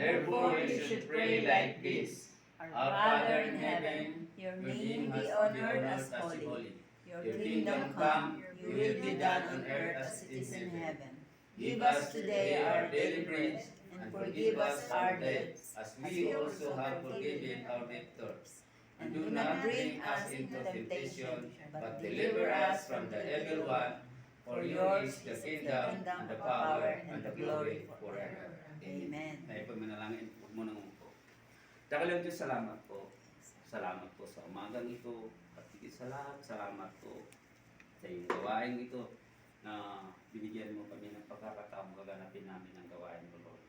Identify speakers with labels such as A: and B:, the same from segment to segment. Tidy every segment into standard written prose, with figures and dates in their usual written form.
A: Therefore you should pray like this.
B: Our Father in heaven, your name be honored as holy. Your kingdom come, your will be done on earth as it is in heaven. Give us today our daily bread, and forgive us our debts, as we also have forgiven our debtors. And do not bring us into temptation, but deliver us from the evil one. For yours is the kingdom, and the power, and the glory forever. Amen.
A: Tayo po manalangin po muna po. Dakalang Diyos, salamat po. Salamat po sa umagang ito. At higit sa lahat, salamat po sa iyong gawain ito na binigyan mo kami ng pagkakataong gaganapin namin ang gawain mo, Lord.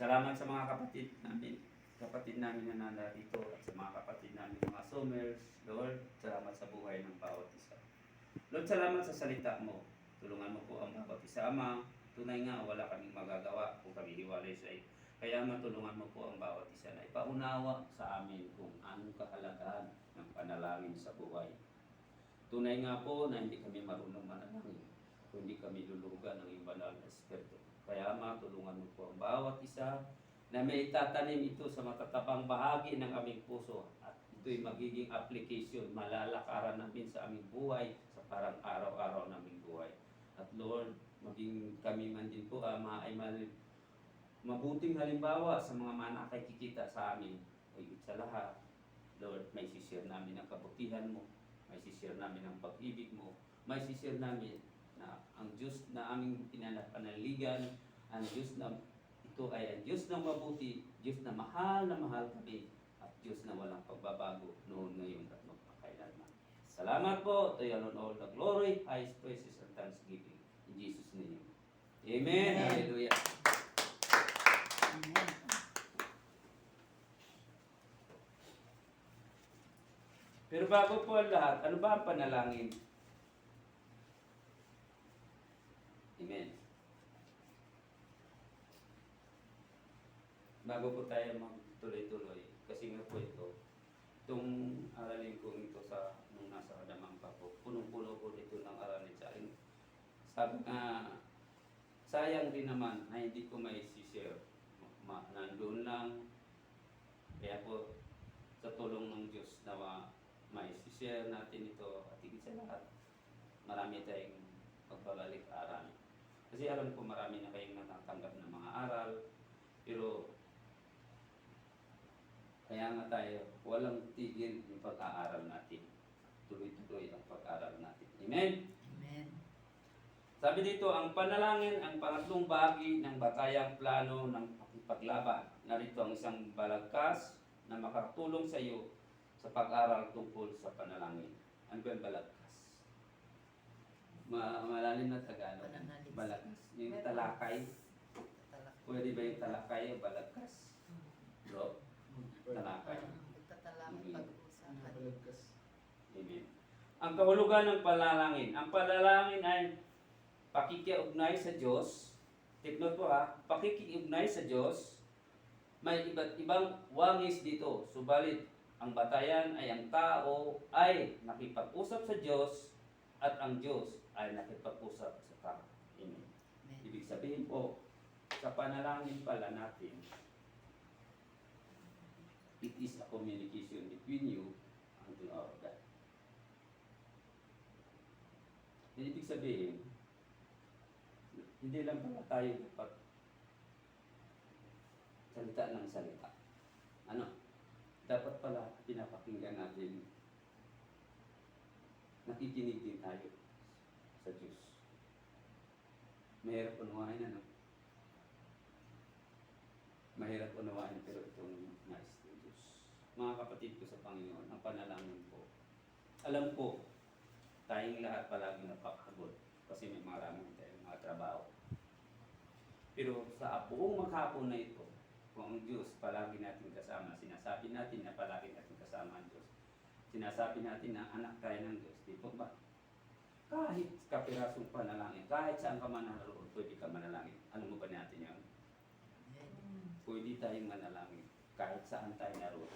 A: Salamat sa mga kapatid namin na nandito at sa mga kapatid namin mga Summers, Lord. Salamat sa buhay ng bawat isa. Lord, salamat sa salita mo. Tulungan mo po ang bawat isa, Ama. Tunay nga, wala kaming magagawa kung kami hiwalay sa iyo. Kaya matulungan mo po ang bawat isa na ipaunawa sa amin kung anong kahalagahan ng panalangin sa buhay. Tunay nga po na hindi kami marunong manalangin, kung hindi kami lulugan ng iyong banal na Espiritu. Kaya matulungan mo po ang bawat isa na may itatanim ito sa matatabang bahagi ng aming puso at ito'y magiging application, malalakaran namin sa aming buhay, sa parang araw-araw naming buhay. At Lord, maging kami man din po, Ama, ay mabuting halimbawa sa mga nakikita sa amin. Higit sa lahat, Lord, may sishare namin ang kabutihan mo, may sishare namin ang pag-ibig mo, may sishare namin na ang Diyos na aming pinanapanaligan, ang Diyos na ito ay ang Diyos na mabuti, Diyos na mahal kami, at Diyos na walang pagbabago noon, ngayon at magpakailanman. Salamat po, to you alone all the glory, highest praises and thanksgiving. In Jesus' name. Amen.
B: Amen.
A: Hallelujah.
B: Amen.
A: Pero bago po ang lahat, ano ba ang panalangin? Amen. Bago po tayo magtuloy-tuloy, kasi nga po itong aralin ko ito sa nung nasa kadamang pa po, punong-puno po dito ng aralin sa akin. Sabi nga, sayang din naman na hindi ko may share. Nandun lang, kaya po sa tulong ng Diyos na may share natin ito at higit sa lahat, marami tayong pagbabalik-aral. Kasi alam ko marami na kayong natatanggap ng mga aral, pero kaya nga tayo, walang tigil yung pag-aaral natin. Tuloy-tuloy ang pag-aaral natin. Amen?
B: Amen.
A: Sabi dito, ang panalangin ang pangatlong bahagi ng batayang plano ng paglaban. Narito ang isang balagkas na makatulong sa iyo sa pag-aral tungkol sa panalangin. Ano ba yung balagkas? Malalim na Tagalog.
B: Pananaliksik.
A: Balagkas. Yung talakay. Pwede ba yung talakay o balagkas? Bro? Talakay.
B: Pagtatalangin, pag-uusapan.
A: Amen. Ang kahulugan ng panalangin. Ang panalangin ay pakikiugnay sa Diyos. Take note po pakikiugnay sa Diyos. May iba't ibang wangis dito. Subalit, ang batayan ay ang tao ay nakipag-usap sa Diyos at ang Diyos ay nakipag-usap sa tao. Amen. Ibig sabihin po, sa panalangin pala natin, it is a communication between you and our God. Ibig sabihin, hindi lang pala tayo dapat salita ng salita. Ano? Dapat pala pinapakinggan natin, nakikinig din tayo sa Diyos. Mahirap unawain, ano? Mahirap unawain, pero itong nais ng Diyos. Mga kapatid ko sa Panginoon, ang panalangin ko, alam ko, tayong lahat palagi napakagod kasi may maraming tayong mga trabaho. Pero sa buong maghapon na ito, kung ang Diyos palagi natin kasama, sinasabi natin na palagi natin kasama ang Diyos. Sinasabi natin na anak tayo ng Diyos. Di po ba? Kahit kapirasong panalangin, kahit saan ka man naroon, pwede ka manalangin. Alam mo ba natin yun? Pwede tayong manalangin kahit saan tayo naroon.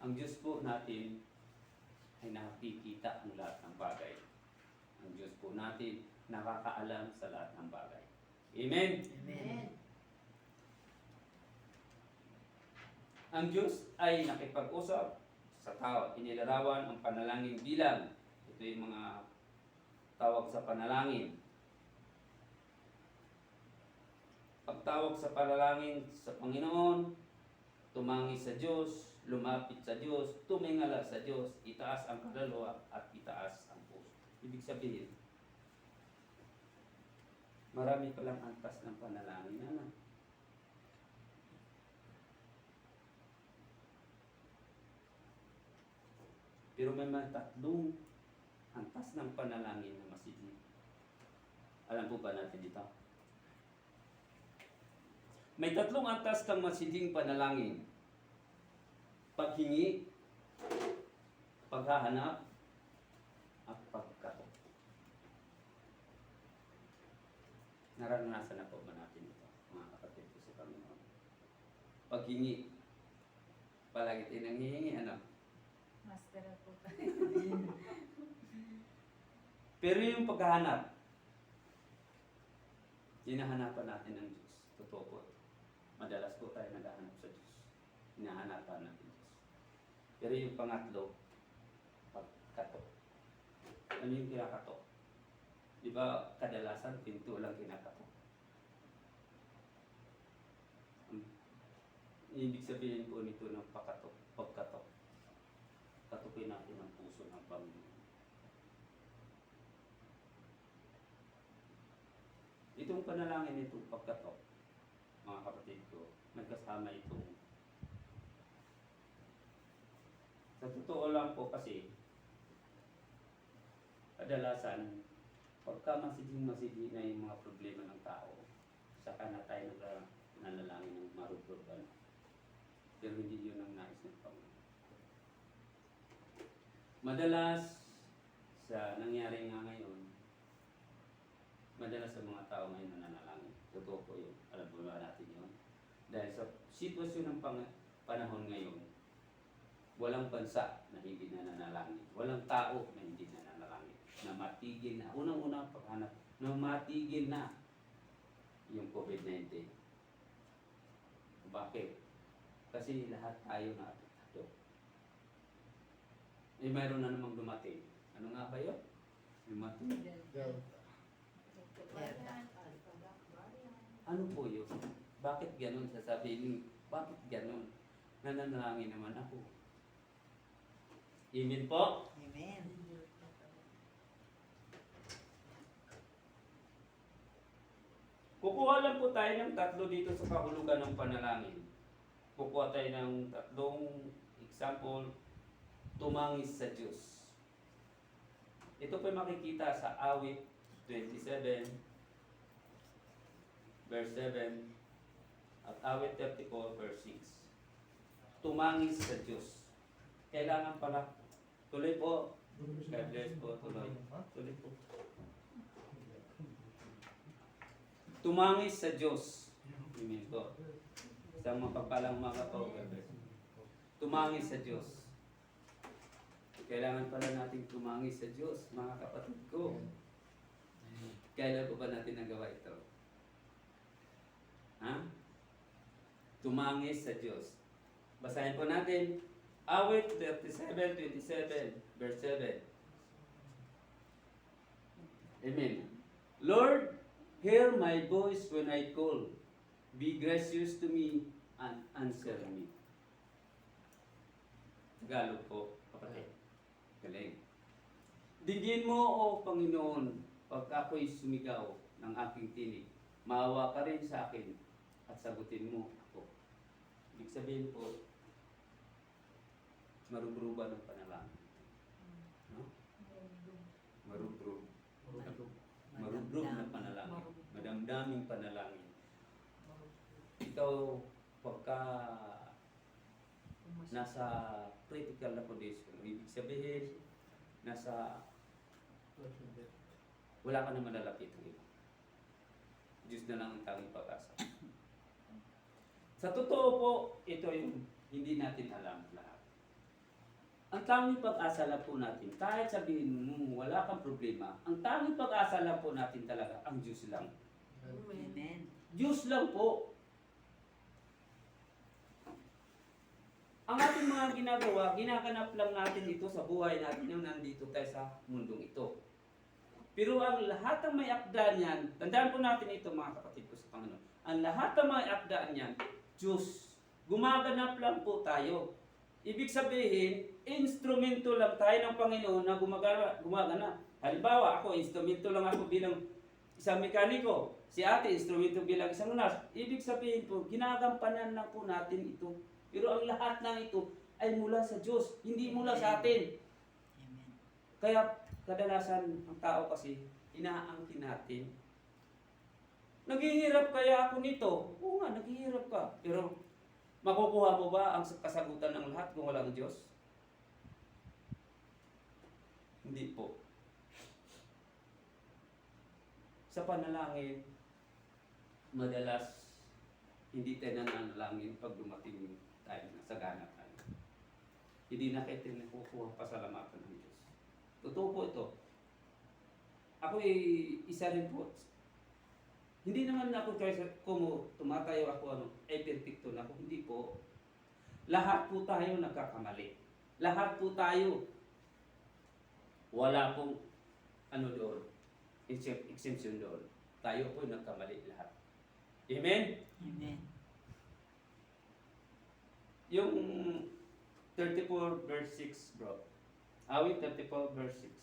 A: Ang Diyos po natin ay nakikita ang lahat ng bagay. Ang Diyos po natin nakakaalam sa lahat ng bagay. Amen?
B: Amen.
A: Ang Diyos ay nakipag-usap sa tao. Inilarawan ang panalangin bilang. Ito yung mga tawag sa panalangin. Pagtawag sa panalangin sa Panginoon, tumangi sa Diyos, lumapit sa Diyos, tumingala sa Diyos, itaas ang kaluluwa at itaas ang puso. Ibig sabihin, marami palang antas ng panalangin. Ano? Pero may mga tatlong antas ng panalangin na masigit. Alam po ba natin dito? May tatlong antas ng masiding panalangin. Paghingi, paghahanap, at pagkato. Naranasan na po ba natin ito, mga kapatid ko sa Panginoon? Paghingi, palagi tayo nanghihingi, ano?
B: Master po.
A: Pero yung paghahanap, hinahanapan natin ng Diyos. Totoo po. Madalas po tayo naghahanap sa Diyos. Hinahanapan natin Diyos. Pero yung pangatlo, pagkato. Ano yung kinakato? Di ba kadalasan pinto lang kinakato? Ibig sabihin po nito ng pagkato. Katukin natin ang puso ng Panginoon. Itong panalangin itong pagkato, mga kapatid ko, nagkasama itong sa totoo lang po kasi kadalasan pagka masiging na yung mga problema ng tao, saka na tayo nanalangin ng marubrugan. Pero hindi yun ang nais ng Panginoon. Madalas sa nangyari nga ngayon, madalas sa mga tao ngayon nananalangin. Totoo po yun. Alam po ba natin yun? Dahil sa sitwasyon ng panahon ngayon, walang bansa na hindi nananalangin. Walang tao na hindi nananalangin. Na matigil na. Unang-unang paghanap. Na matigil na yung COVID-19. Bakit? Kasi lahat tayo na apektado. Eh, mayroon na namang dumating. Ano nga ba yun? Dumating. Ano po yun? Bakit ganun? Sasabihin, bakit ganun? Nananalangin naman ako. Amen po?
B: Amen.
A: Kukuha lang po tayo ng tatlo dito sa kahulugan ng panalangin. Kukuha tayo ng tatlong example, tumangis sa Diyos. Ito po makikita sa awit 27, verse 7, at awit 34, verse 6. Tumangis sa Diyos. Kailangan pala, tuloy po. God bless po, tuloy. Tuloy po. Tumangis sa Diyos. Amen po. Isang mapagpalang mga po. Tumangis sa Diyos. Kailangan pala natin tumangis sa Diyos, mga kapatid ko. Kailan po ba natin nagawa ito? Ha? Tumangis sa Diyos. Basahin po natin. Awit 37:27, verse 7. Amen. Lord, hear my voice when I call. Be gracious to me and answer me. Tagalog po, kapatid. Galing. Digin mo, O Panginoon, pag ako'y sumigaw ng aking tinig. Maawa ka rin sa akin at sagutin mo ako. Ibig sabihin po, marubruba ng panalangin. No? Marubrub. Marubrub na panalangin. Madamdaming panalangin. Ikaw, pagka nasa critical na condition, ibig sabihin, nasa wala ka na malalapit ng iba. Diyos na lang ang tanging pag-asa. Sa totoo po, ito yung hindi natin alam lahat. Ang tanging pag-asa lang po natin, kahit sabihin mo wala kang problema, ang tanging pag-asa lang po natin talaga, ang Diyos lang.
B: Amen.
A: Diyos lang po. Ang ating mga ginagawa, ginaganap lang natin ito sa buhay natin yung nandito tayo sa mundong ito. Pero ang lahat ng may akda niyan, tandaan po natin ito mga kapatid ko sa Panginoon, ang lahat ng may akda niyan, Diyos, gumaganap lang po tayo. Ibig sabihin, instrumento lang tayo ng Panginoon na gumaganap. Halimbawa, ako, instrumento lang ako bilang isang mekaniko. Si ate, instrumento bilang isang nurse. Ibig sabihin po, ginagampanan lang po natin ito. Pero ang lahat ng ito ay mula sa Diyos, hindi mula sa atin.
B: Amen.
A: Kaya kadalasan ang tao kasi, inaangkin natin. Naghihirap kaya ako nito? Oo nga, naghihirap ka. Pero makukuha mo ba ang kasagutan ng lahat kung walang Diyos? Hindi po. Sa panalangin, madalas hindi tayo nananalangin pag dumating tayo na sagana tayo. Hindi na kayo nakukuha pasalamatan ng Diyos. Totoo po ito. Ako isa rin po. Hindi naman ako kung tumatayo ako ay perfecto na ako. Hindi po. Lahat po tayo nagkakamali. Lahat po tayo. Wala pong doon. Exemption doon. Tayo po nagkamali lahat. Amen?
B: Amen.
A: Yung 34 verse 6, bro. Awit 34 verse 6.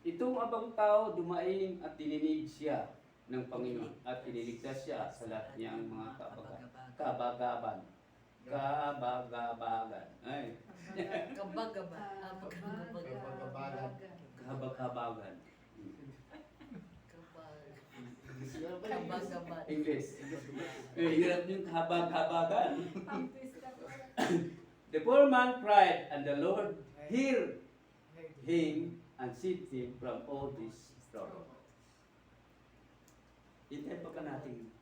A: Itong abang tao dumaing at dininig siya ng Panginoon at iniligtas siya sa lahat niyang mga kabagaban. Kabagabagan. Ay. Kabagabagan. English. Hirap yung kabagabagan. The poor man cried, and the Lord heard him and saved him from all this trouble. Hintayin pa natin.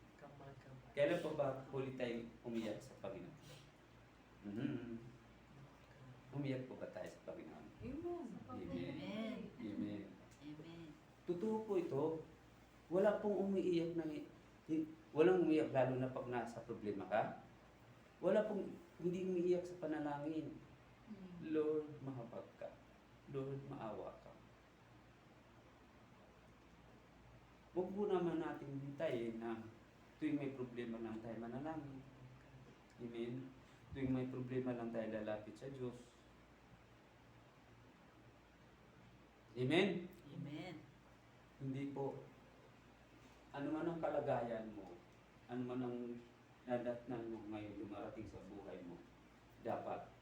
A: Kailan pa ba huli tayong umiyak sa Panginoon? Umiyak po ba tayo sa Panginoon?
B: Amen.
A: Amen.
B: Amen.
A: Totoo po ito. Wala pong umiiyak na walang umiiyak lalo na pag nasa problema ka. Wala pong hindi umiiyak sa panalangin. Lord, mahabag ka. Lord, maawa ka. Huwag po naman natin hintayin na tuwing may problema lang tayo manalangin. Amen? Tuwing may problema lang tayo lalapit sa Diyos. Amen?
B: Amen.
A: Hindi po. Ano man ang kalagayan mo, ano man ang nadatnan mo ngayon dumarating sa buhay mo, dapat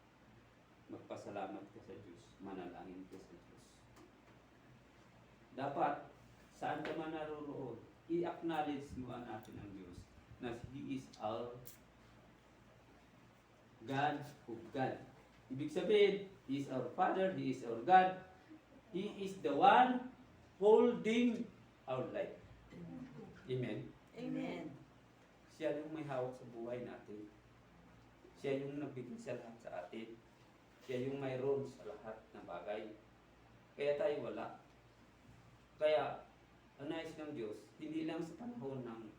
A: magpasalamat ka sa Diyos, manalangin ka sa Diyos. Dapat, saan ka man naroon, i-acknowledge mo natin ang Diyos na He is our God of God. Ibig sabihin, He is our Father, He is our God. He is the one holding our life. Amen?
B: Amen.
A: Siya yung may hawak sa buhay natin. Siya yung nagbigay sa lahat sa atin. Siya yung mayroon sa lahat ng bagay. Kaya tayo wala. Kaya, ang nais ng Diyos, hindi lang sa panahon ng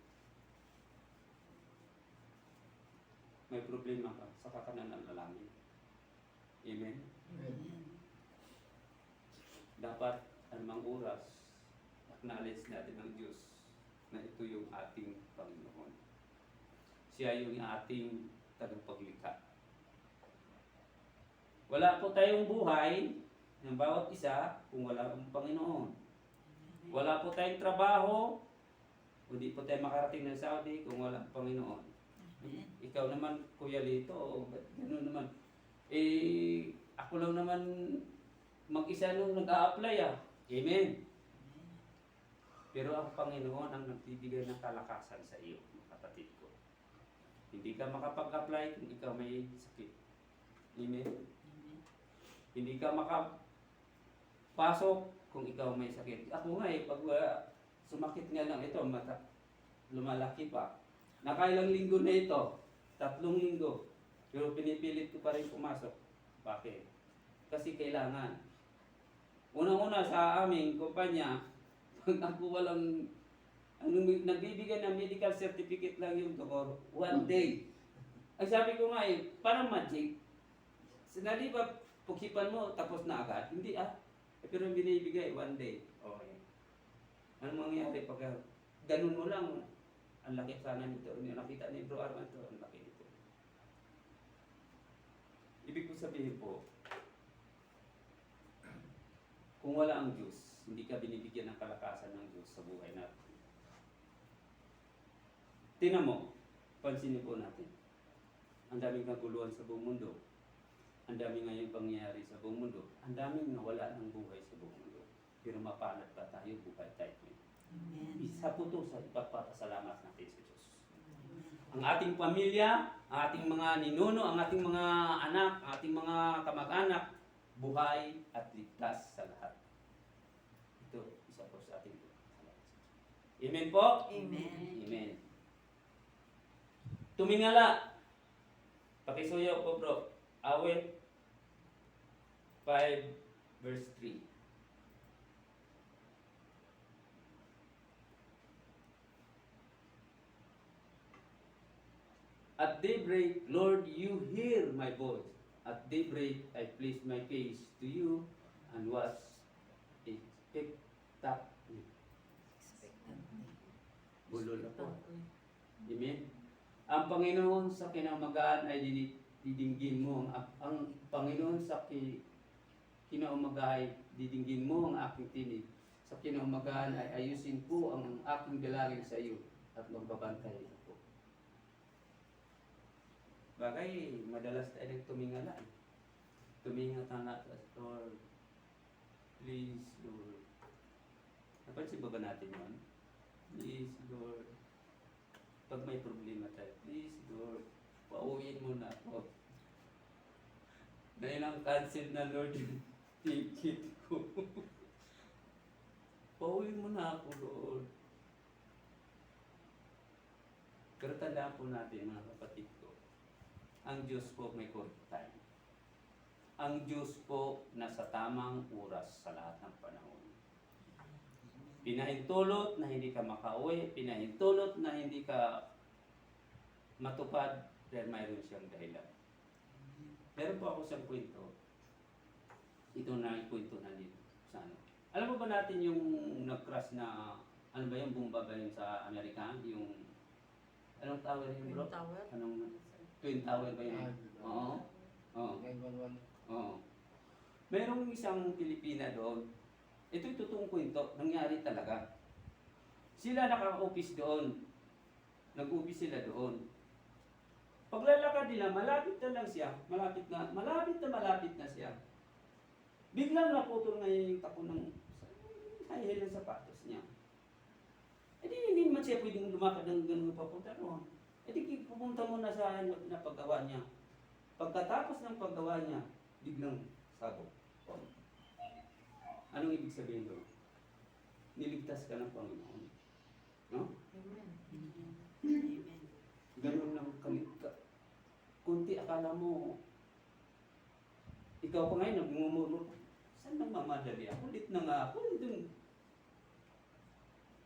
A: may problema ka, saka ka na nanalangin. Amen?
B: Amen.
A: Dapat, anumang oras, acknowledge natin ng Diyos na ito yung ating Panginoon. Siya yung ating tagapaglikha. Wala po tayong buhay ng bawat isa kung wala ang Panginoon. Wala po tayong trabaho, hindi po tayo makarating ng Saudi kung wala ang Panginoon. Ikaw naman, Kuya Lito, gano'n naman. Ako lang naman mag-isa nung nag-a-apply Amen. Pero ang Panginoon ang nagbibigay ng kalakasan sa iyo, kapatid ko. Hindi ka makapag-apply kung ikaw may sakit. Amen. Hindi ka makapasok kung ikaw may sakit. Ako nga pag sumakit nga lang ito, lumalaki pa. Nakailang linggo na ito, 3 linggo. Pero pinipilit ko pa rin pumasok. Bakit? Kasi kailangan. Unang-una sa aming kumpanya, pag ako walang nagbibigay ng medical certificate lang yung doktor, 1 day. Ang sabi ko nga parang magic. Sinali ba, pukipan mo, tapos na agad? Hindi pero yung binibigay, 1 day. Okay. Anong mangyayari pag ganun mo lang, ang laki sana nito. Nakita ni Bro Arman to, ang laki nito. Ibig ko sabihin po, kung wala ang Diyos, hindi ka binibigyan ng kalakasan ng Diyos sa buhay natin. Tingnan mo, pansinin po natin. Ang daming kaguluhan sa buong mundo. Ang daming ngayon pangyayari sa buong mundo. Ang daming nawala ng buhay sa buong mundo. Pero mapalad pa tayo, buhay tayo.
B: Amen.
A: Isa po ito sa ipagpapasalamat natin sa Diyos. Ang ating pamilya, ang ating mga ninuno, ang ating mga anak, ang ating mga kamag-anak, buhay at ligtas sa lahat. Ito, isa po sa ating salamat. Amen po?
B: Amen.
A: Amen. Tumingala. Pakisuyo po bro. Awit 5 verse 3. At daybreak, Lord, you hear my voice. At daybreak, I place my face to you and was expectantly. Bulol na po. Amen. Ang Panginoon sa kinaumagaan ay didinggin mo. Ang Panginoon sa kinaumagaan ay didinggin mo ang aking tinig. Sa kinaumagaan ay ayusin ko ang aking dalangin sa iyo at magbabantay ako. Bagay, madalas tayo nagtumingala. Tumingala natin, Lord. Please, Lord. Napansin ba natin yun? Please, Lord. Pag may problema tayo, please, Lord. Pauwiin mo na ako. Dahil ang cancel na, Lord, yung ticket ko. Pauwiin mo na ako, Lord. Pero tandaan po natin, mga kapatid ko, ang Diyos po may correct time. Ang Diyos po nasa tamang oras sa lahat ng panahon. Pinahintulot na hindi ka makauwi, pinahintulot na hindi ka matupad dahil mayroon siyang dahilan. Meron po ako isang kwento. Ito na yung kwento na dito. Sa ano. Alam mo ba natin yung nag-crash na, ano ba yung bomba ba yun sa Amerika? Yung, anong tower yun bro? Anong, Twin Tower ba yun? Oo. Oo. Oo. Merong isang Pilipina doon. Ito'y totoong kwento, nangyari talaga. Sila naka-office doon. Nag-office sila doon. Paglalakad nila, malapit na lang siya. Malapit na siya. Biglang naputol na yung tako ng high heel ng sapatos niya. E di hindi naman siya pwedeng lumakad ng ganun papunta roon. E di pupunta muna sa na paggawa niya. Pagkatapos ng paggawa niya, biglang sabog. Anong ibig sabihin doon? Niligtas ka ng Panginoon. No?
B: Amen.
A: Ganun lang kunti akala mo, ikaw pa ngayon nagmumuro, saan nang mamadali ako? Ulit na nga ako.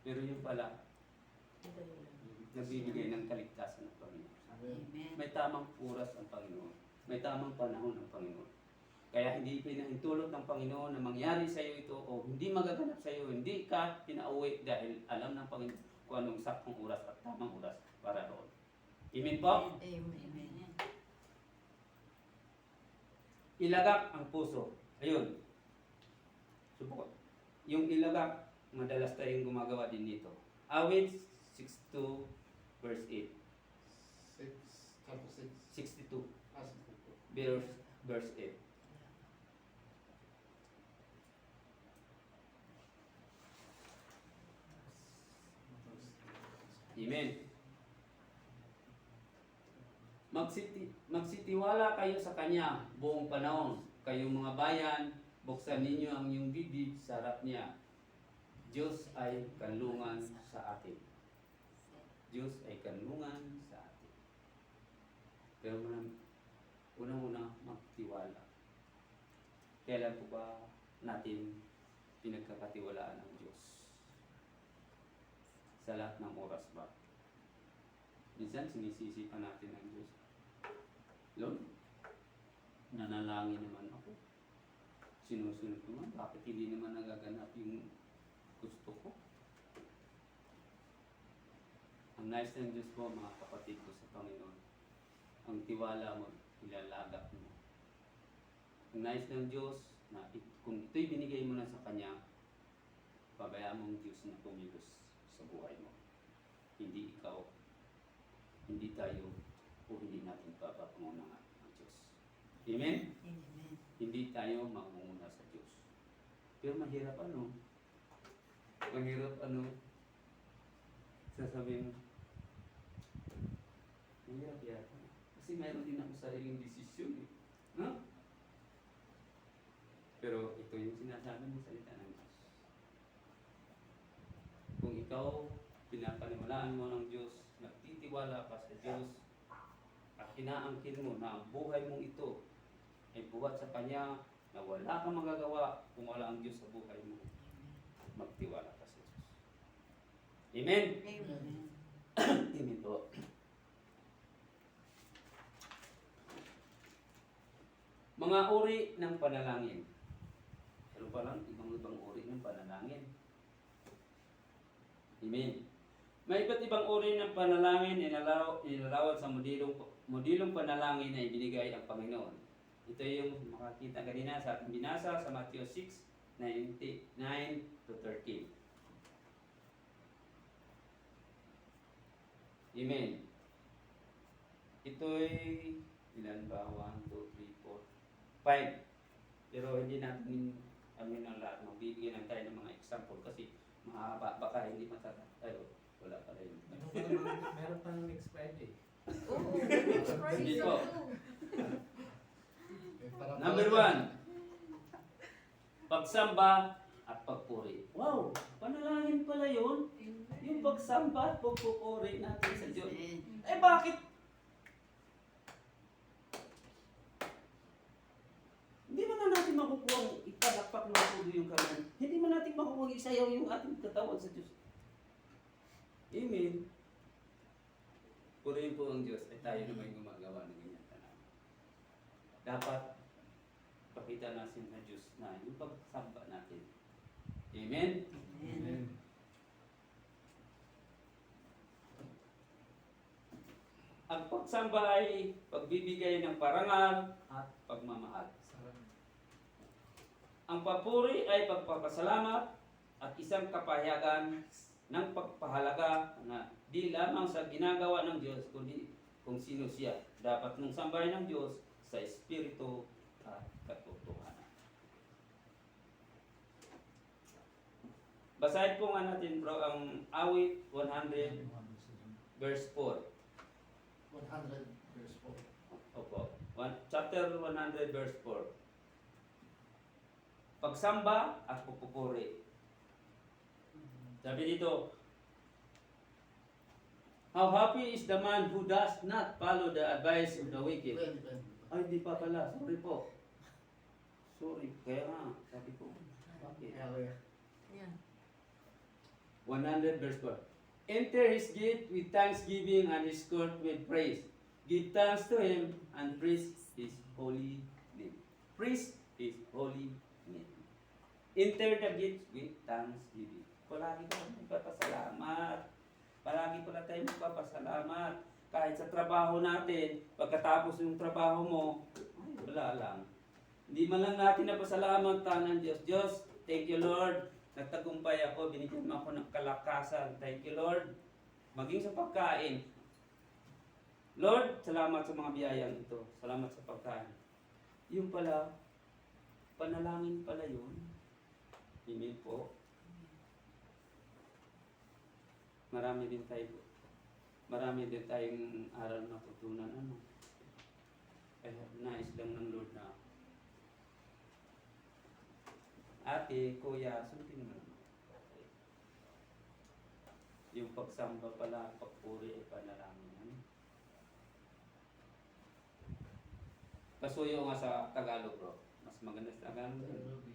A: Pero yun pala, nagbibigay ng kaligtasan ng Panginoon.
B: Amen.
A: May tamang oras ang Panginoon. May tamang panahon ang Panginoon. Kaya hindi pinahintulot ng Panginoon na mangyari sa iyo ito o hindi magaganap sa iyo, hindi ka pinauwi dahil alam ng Panginoon kung anong saktong oras at tamang oras para doon. Amen po?
B: Amen.
A: Ilagak ang puso. Ayun. Subukan. Yung ilagak, madalas tayong gumagawa din dito. Awit 62 verse 8. 62 verse 8. Amen. Magsitiwala kayo sa Kanya buong panahon. Kayong mga bayan, buksan ninyo ang inyong bibig sa harap niya. Diyos ay kanlungan sa atin. Diyos ay kanlungan sa atin. Pero unang-una magtiwala. Kailan po ba natin pinagkakatiwalaan ng Diyos sa lahat ng oras ba? Minsan sinisisi pa natin ang Diyos. Lord, nanalangin naman ako. Sinusunod naman, bakit hindi naman nagaganap yung gusto ko? Ang nice ng Diyos po, mga kapatid ko sa Panginoon, ang tiwala mo, ilalagak mo. Ang nice ng Diyos, na kung ito'y binigay mo na sa Kanya, pabayaan mong Diyos na kumilos sa buhay mo. Hindi ikaw, hindi tayo, o hindi natin papapangunahan ng Diyos. Amen?
B: Amen.
A: Hindi tayo mangunguna sa Diyos. Pero mahirap ano? Mahirap ano? Sasabihin mo, mahirap yata. Kasi mayroon din ako sariling desisyon eh. No? Pero ito yung sinasabi ng salita ng Diyos. Kung ikaw, pinapaniwalaan mo ng Diyos, nagtitiwala ka sa Diyos, at inaangkin mo na ang buhay mong ito ay buhat sa Kanya, na wala kang magagawa kung wala ang Diyos sa buhay mo, magtiwala ka sa Diyos. Amen?
B: Amen.
A: Amen po. Mga uri ng panalangin. Pero palang ibang uri ng panalangin. Amen. May iba't ibang uri ng panalangin inilarawan sa modilong panalangin na ibinigay ang Panginoon. Ito yung makakita kanina sa ating binasa sa Matthew 6:9 to 13. Amen. Ito'y ilan ba? 1, 2, 3, 4, 5. Pero hindi natin amin ang lahat. Magbibigyan lang tayo ng mga example kasi mahaba. Baka hindi matata. Ay, wala pala yun.
C: Meron pa ng next Friday.
B: Oo, next Friday
A: Hindi
B: na
A: po.
B: to.
A: Number 1, pagsamba at pagpuri. Wow! Panalangin pala yun. Yung pagsamba at pagpupuri natin sa Diyos.
B: Amen.
A: Eh bakit? Hindi man na natin makukuha ang ipadakpak ng pudo yung kanan. Hindi man natin makukuha isayaw yung ating katawan sa Diyos. Amen. Purihin po ang Diyos ay tayo naman gumagawa ng ganyan tanang. Dapat pakita natin sa Diyos na yung pagsamba natin. Amen?
B: Amen.
A: Ang pagsamba ay pagbibigay ng parangal at pagmamahal. Ang papuri ay pagpapasalamat at isang kapahayagan ng pagpahalaga na di lamang sa ginagawa ng Diyos, kundi kung sino siya. Dapat mong sambahin ng Diyos sa Espiritu at katotohanan. Basahin po nga natin bro ang awit 100 verse 4.
C: 100 verse 4.
A: Opo. Chapter 100 verse 4. Pagsamba at pupupuri. Sabi dito, how happy is the man who does not follow the advice of the wicked. Ay, di pa pala. Sorry po. Sorry. Kaya nga, sabi ko. Bakit?
B: Yeah.
A: 100 verse 4. Enter his gate with thanksgiving and his court with praise. Give thanks to him and praise his holy name. Praise his holy name. Enter the gate with thanksgiving. Palagi ko magpapasalamat. Palagi pala tayo magpapasalamat. Kahit sa trabaho natin, pagkatapos ng trabaho mo, ay, wala lang. Hindi man lang natin napasalamatan ng Diyos. Diyos, thank you Lord. Nagtagumpay ako, binigyan mo ako ng kalakasan. Thank you Lord. Maging sa pagkain. Lord, salamat sa mga biyayang ito. Salamat sa pagkain. Yung pala, panalangin pala yun. Amen po. Marami din tayong aral na tutunan. Ano? Kaya nais lang ng Lord na ate, kuya, sundin mo naman. Yung pagsamba pala, pagpuri ay panalangin. Ano? Kasuyo nga sa Tagalog bro. Mas maganda sa Tagalog.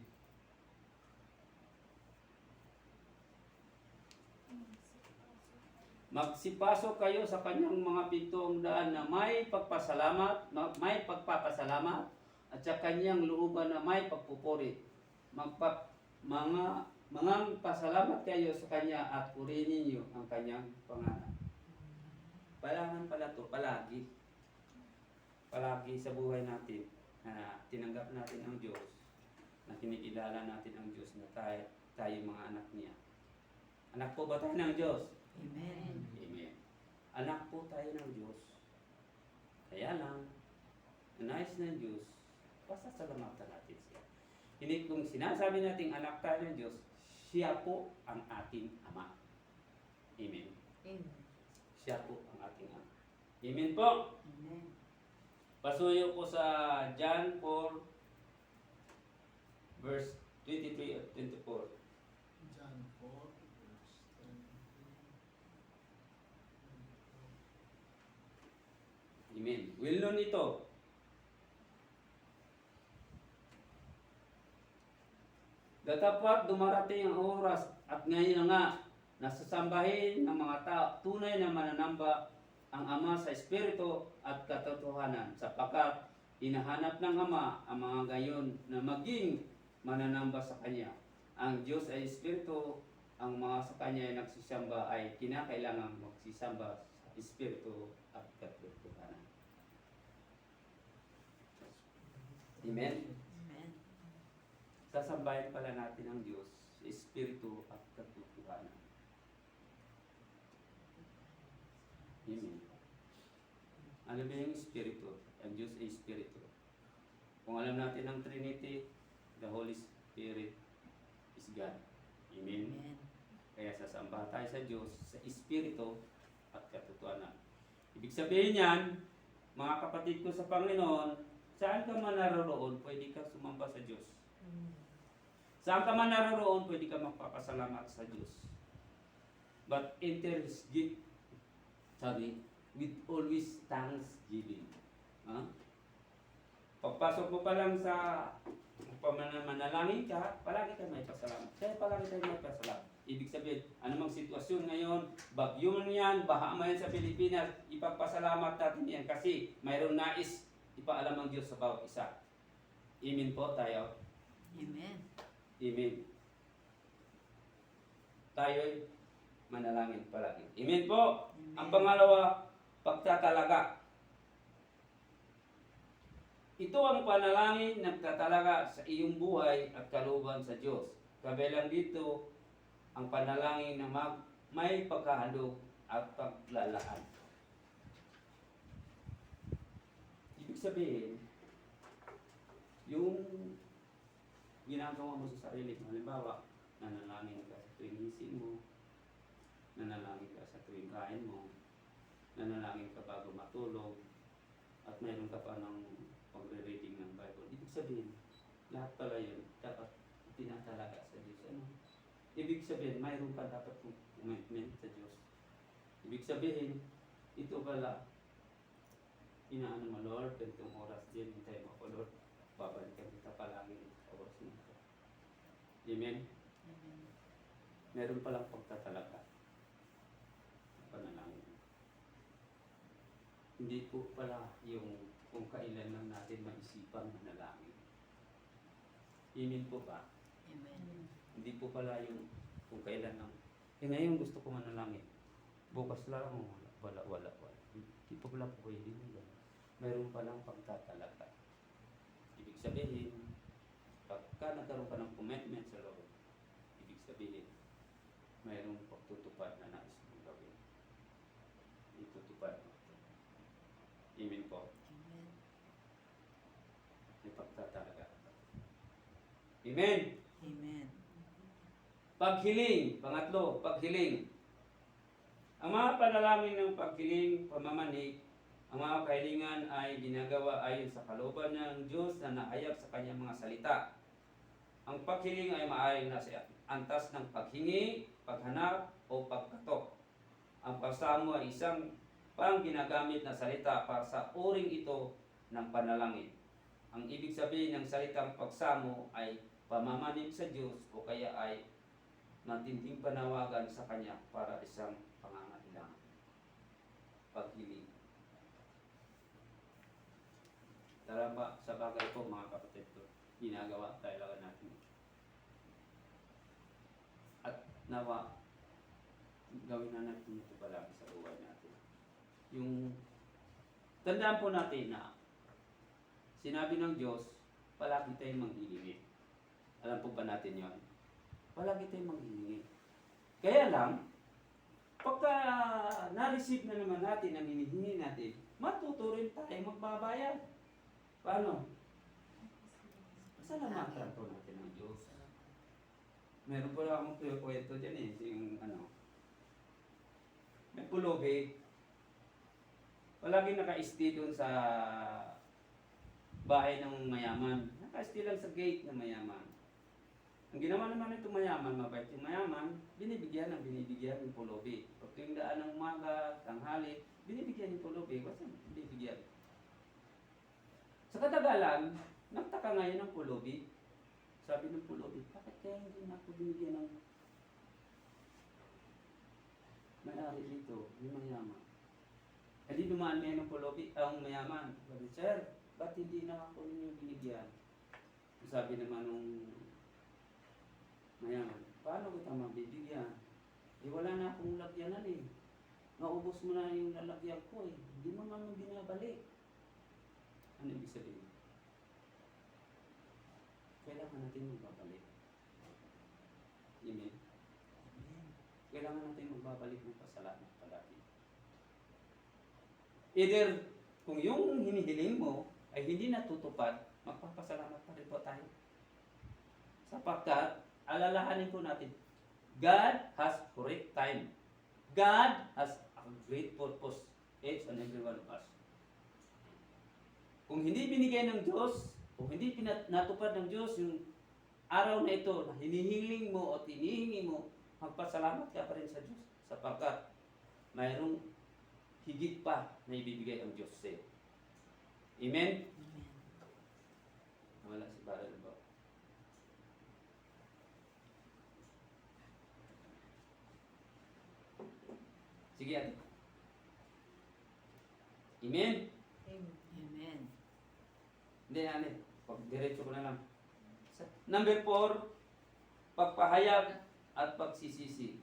A: Magsipasok kayo sa kanyang mga pintong daan na may pagpasalamat, may pagpapasalamat, at sa kanyang looban na may pagpupuri. Mga pasalamat kayo sa kanya at purihin ninyo ang kanyang pangalan. Kailangan pala to palagi. Palagi sa buhay natin na tinanggap natin ang Diyos, na kinikilala natin ang Diyos na tayo mga anak niya. Anak po ba tayo ng Diyos?
B: Amen.
A: Amen. Anak po tayo ng Diyos. Kaya lang, nais ng Diyos, pasasalamatan natin siya. Hindi kung sinasabi nating anak tayo ng Diyos, siya po ang ating Ama. Amen.
B: Amen.
A: Siya po ang ating Ama. Amen po.
B: Amen.
A: Pasuyo po sa John 4, verse 23 at 24.
C: John 4, verse 23.
A: Amen. Will nun ito. Datapat dumarating ang oras at ngayon na nga nasasambahin ng mga tao tunay na mananamba ang Ama sa Espiritu at katotohanan sapagkat hinahanap ng Ama ang mga gayon na maging mananamba sa Kanya. Ang Diyos ay Espiritu, ang mga sa Kanya ay nagsisamba ay kinakailangan magsisamba sa Espiritu at katotohanan. Amen?
B: Amen.
A: Sasambahin pala natin ang Diyos sa Espiritu at katotohanan. Amen. Ano ba yung Espiritu? Ang Diyos ay Espiritu. Kung alam natin ang Trinity, the Holy Spirit is God. Amen.
B: Amen.
A: Kaya sasamba tayo sa Diyos sa Espiritu at katotohanan. Ibig sabihin yan, mga kapatid ko sa Panginoon, saan ka man naroroon, pwede ka sumamba sa Diyos. Saan ka man naroroon, pwede ka magpapasalamat sa Diyos. But enter His gate, with always thanksgiving. Pagpasok mo pa lang sa manalangin ka, palagi ka may pasalamat. Kaya palagi tayo may pasalamat. Ibig sabihin, anumang sitwasyon ngayon, bagyo man yan, baha man yan sa Pilipinas, ipagpasalamat natin yan kasi mayroong nais ipaalam ang Diyos sa bawat isa. Amen po tayo.
B: Amen.
A: Amen. Tayo'y manalangin palagi. Amen po.
B: Amen.
A: Ang pangalawa, pagtatalaga. Ito ang panalangin na nagtatalaga sa iyong buhay at kalooban sa Diyos. Kabilang dito, ang panalangin na may pagkahandog at paglalaan. Ibig sabihin, yung ginagawa mo sa sarili mo, halimbawa, nanalangin ka sa tuwing gising mo, nanalangin ka sa tuwing kain mo, nanalangin ka bago matulog, at mayroon ka pa ng pagre-reading ng Bible. Ibig sabihin, lahat pala yun, dapat tinatalaga sa Diyos. Ano? Ibig sabihin, mayroon ka dapat commitment sa Diyos. Ibig sabihin, ito pala, inaano mo, Lord, ganitong oras din, hintay mo ako, Lord, babalikan kita palagi sa oras nito. Amen?
B: Amen.
A: Meron palang pagtatalaga. Panalangin. Hindi po pala yung kung kailan lang natin maisipang manalangin. Amen po ba?
B: Amen.
A: Hindi po pala yung kung kailan lang. Ngayon gusto ko manalangin. Bukas lang, wala. Hindi po pala po pwede nila. Mayroon palang pagtatalaga. Ibig sabihin, pagka nagkaroon ka ng commitment sa Lord, ibig sabihin, mayroong pagtutupad na nais mong gawin. Itutupad mo. Amen po.
B: Amen.
A: May pagtatalaga. Amen.
B: Amen.
A: Paghiling. Pangatlo, paghiling. Ang mga panalangin ng paghiling, pamamanig, ang mga kahilingan ay ginagawa ayon sa kalooban ng Diyos na naayag sa kanyang mga salita. Ang paghiling ay maaaring nasa antas ng paghingi, paghanap, o pagkatok. Ang pagsamo ay isang pang ginagamit na salita para sa uring ito ng panalangin. Ang ibig sabihin ng salitang pagsamo ay pamamanig sa Diyos o kaya ay matinding panawagan sa Kanya para isang pangangailangan. paghiling. Tara sa bagay po mga kapatid ko, ginagawa talaga natin. At nawa, gawin na natin ito palagi sa buhay natin. Yung, tandaan po natin na, sinabi ng Diyos, palagi tayong manghihingi. Alam po ba natin yon? Palagi tayong manghihingi. Kaya lang, pagka na-receive na naman natin ang hinihingi natin, matuto rin tayo magbabayad. Paano? Pasalamatan po natin ang Diyos. Meron po lang akong kwento dyan eh. Yung may pulubi. Palagi naka-stay doon sa bahay ng mayaman. Naka-stay lang sa gate ng mayaman. Ang ginawa naman itong mayaman, mabait yung mayaman, binibigyan ng pulubi. Pag yung daan ng umaga, tanghali, binibigyan ng pulubi. Kasi binibigyan. Sa katagalan, nagtaka ngayon ng pulubi. Sabi ng pulubi, bakit kaya hindi na ako binigyan ng may-ari dito, yung mayaman? Hindi dumaan ngayon ng pulubi, ang mayaman. Sabi, sir, ba't hindi na ako ninyo binigyan? Sabi naman ng mayaman, paano kita mabibigyan? Eh wala na akong lagyanan eh. Naubos mo na yung lalagyan ko eh. Hindi mo naman binabalik. Ano ibig sabihin? Kailangan natin magbabalik. Amen. Kailangan natin magbabalik ng pasalamat palagi. Either, kung yung hinihiling mo ay hindi natutupad, magpapasalamat pa rin po tayo. Sapagkat, alalahanin po natin, God has correct time. God has a great purpose, each and every one of us. Kung hindi binigay ng Diyos, kung hindi natupad ng Diyos yung araw na ito na hinihiling mo o tinihingi mo, magpasalamat ka pa rin sa Diyos sapagkat mayroong higit pa na ibibigay ang Diyos sa iyo. Amen?
B: Amen.
A: Wala si Baral ba? Sige ate. Amen?
B: Amen.
A: Hindi, ane. Diretso ko na lang. Number 4, pagpahayag at pagsisisi.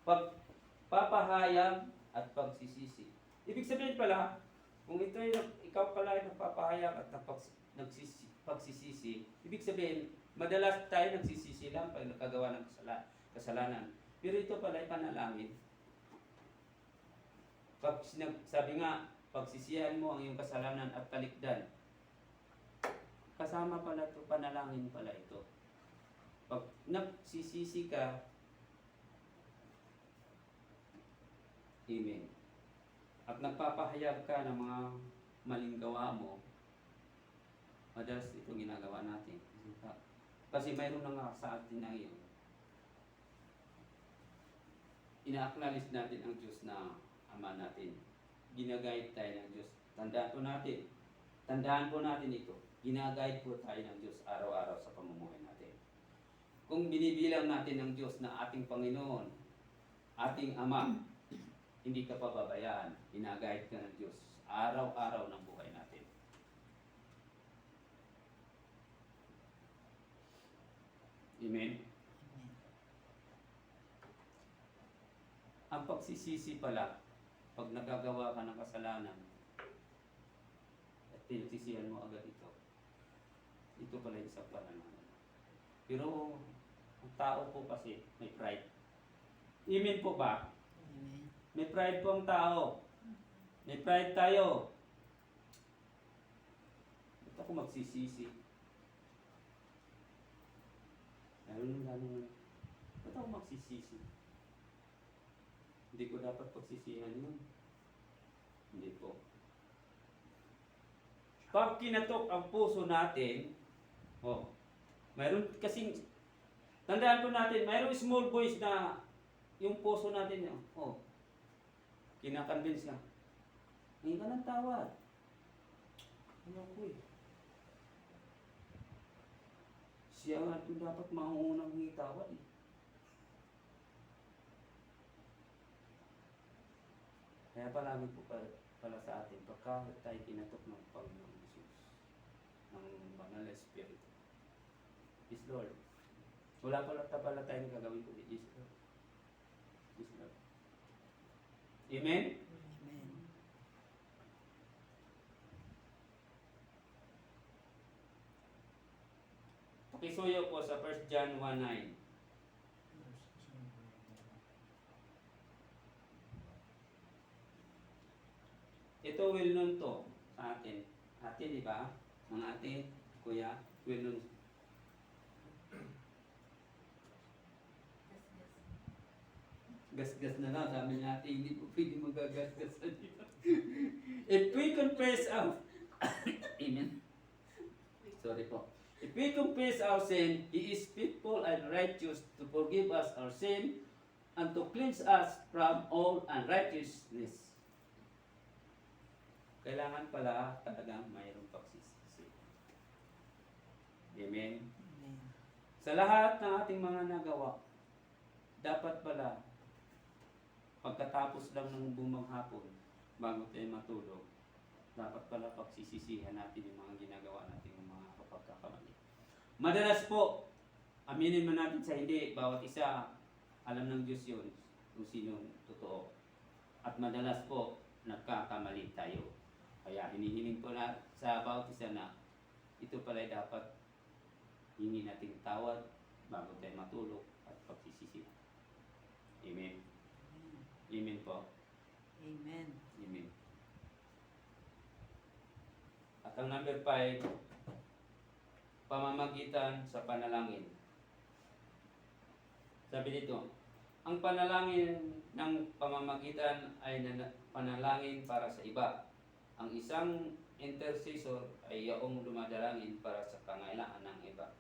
A: Pagpapahayag at pagsisisi. Ibig sabihin pala, kung ito ikaw pala ay nagpapahayag at pagsisisi, ibig sabihin, madalas tayo nagsisisi lang pag nakagawa ng kasalanan. Pero ito pala ay panalangin. Sabi nga, pagsisihan mo ang iyong kasalanan at talikdan. Kasama pala ito, panalangin pala ito. Pag nagsisisi ka, amen. At nagpapahayag ka ng mga maling gawa mo, madalas ito ginagawa natin. Kasi mayroon na nga sa atin na yun. Ina-acknowledge natin ang Diyos na Ama natin. Ginagayad tayo ng Diyos. Tandaan po natin ito. Ginagayad po tayo ng Diyos araw-araw sa pamumuhay natin. Kung binibilang natin ng Diyos na ating Panginoon, ating Ama, hindi ka pababayaan. Ginagayad ka ng Diyos araw-araw ng buhay natin. Amen?
B: Amen.
A: Ang pagsisisi pala, pag nagagawa ka ng kasalanan, at pinagsisihan mo agad ito pala yung isang pananaman. Pero, ang tao po kasi may pride. Amen po ba?
B: Amen.
A: May pride po ang tao. May pride tayo. Ba't ako magsisisi? Ganun. Ba't ako magsisisi? Hindi ko dapat pagsisihan yun. Hindi po. Pag kinatok ang puso natin, mayroon kasing, tandaan po natin, mayroong small voice na yung puso natin, kinakonvince ka. Ngayon ka ng tawad. Ano ko eh. Siya nga ito dapat maunang hitawad eh. Kaya palagi po pala sa atin, pagka tayo kinatok ng Panginoong Jesus, ng Banal na Espiritu. Yes, Lord. Wala pala tayong gagawin ko. Yes, Lord. Yes, Lord. Amen?
B: Amen.
A: Pakisuyo po sa 1 John 1:9. Ito will known to sa atin. Ate, di ba? Mga ate, kuya, will known. Gasgas na lang. Sabi niya, ate, hindi po pwede magagasgasan dito. If we confess our... Amen. Sorry po. If we confess our sin, He is faithful and righteous to forgive us our sin and to cleanse us from all unrighteousness. Kailangan pala talagang mayroong pagsisisi. Amen.
B: Amen.
A: Sa lahat ng ating mga nagawa, dapat pala pagkatapos lang ng bumaghapon, bago tayo matulog, dapat pala pagsisisihan natin yung mga ginagawa natin, yung mga kapagkakamali. Madalas po, aminin man natin sa hindi, bawat isa, alam ng Diyos yun, kung sino totoo. At madalas po, nagkakamali tayo. Kaya hinihiling ko na sa bawat isa na ito pala dapat hingi nating tawad bago tayo matulog at pagsisisihan. Amen. Amen po.
B: Amen.
A: Amen. At ang number 5, pamamagitan sa panalangin. Sabi dito, ang panalangin ng pamamagitan ay panalangin para sa iba. Ang isang intercessor ay yaong dumadalangin para sa pangailangan ng iba.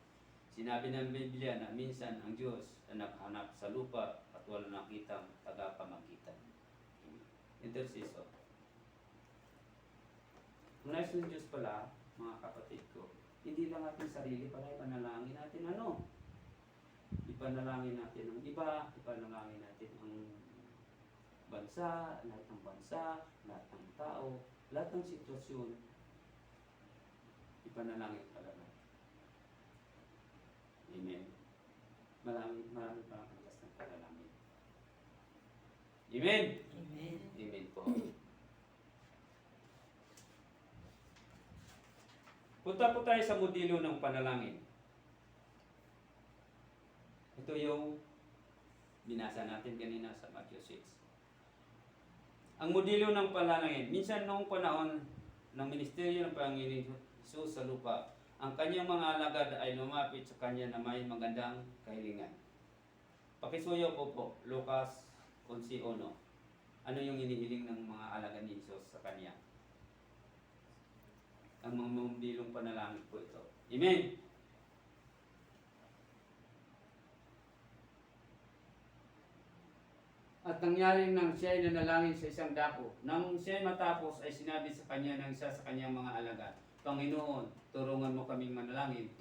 A: Sinabi ng Biblia na minsan ang Diyos ay naghanap sa lupa at wala nakitang tagapamagitan. Intercessor. Ang nais ng Diyos pala, mga kapatid ko, hindi lang ating sarili pala ipanalangin natin ano? Ipanalangin natin ang iba, ipanalangin natin ang bansa, lahat ng tao, lahat ng sitwasyon, ipanalangin pala natin. Amen. Marami pa ang angas ng panalangin. Amen.
B: Amen.
A: Amen po. Punta po tayo sa modelo ng panalangin. Ito yung binasa natin kanina sa Matthew 6. Ang modelo ng panalangin, minsan noong panahon ng ministeryo ng Panginoon Jesus sa lupa, ang kanyang mga alagad ay lumapit sa kanya na may magandang kahilingan. Pakisuyo po, Lucas 11:1. Ano yung inihiling ng mga alagad ni Jesus sa kanya? Ang mga modelong panalangin po ito. Amen. At nangyari nang siya ay nanalangin sa isang dako. Nang siya ay matapos ay sinabi sa kanya ng isa sa kanyang mga alagad, Panginoon, turuan mo kaming manalangin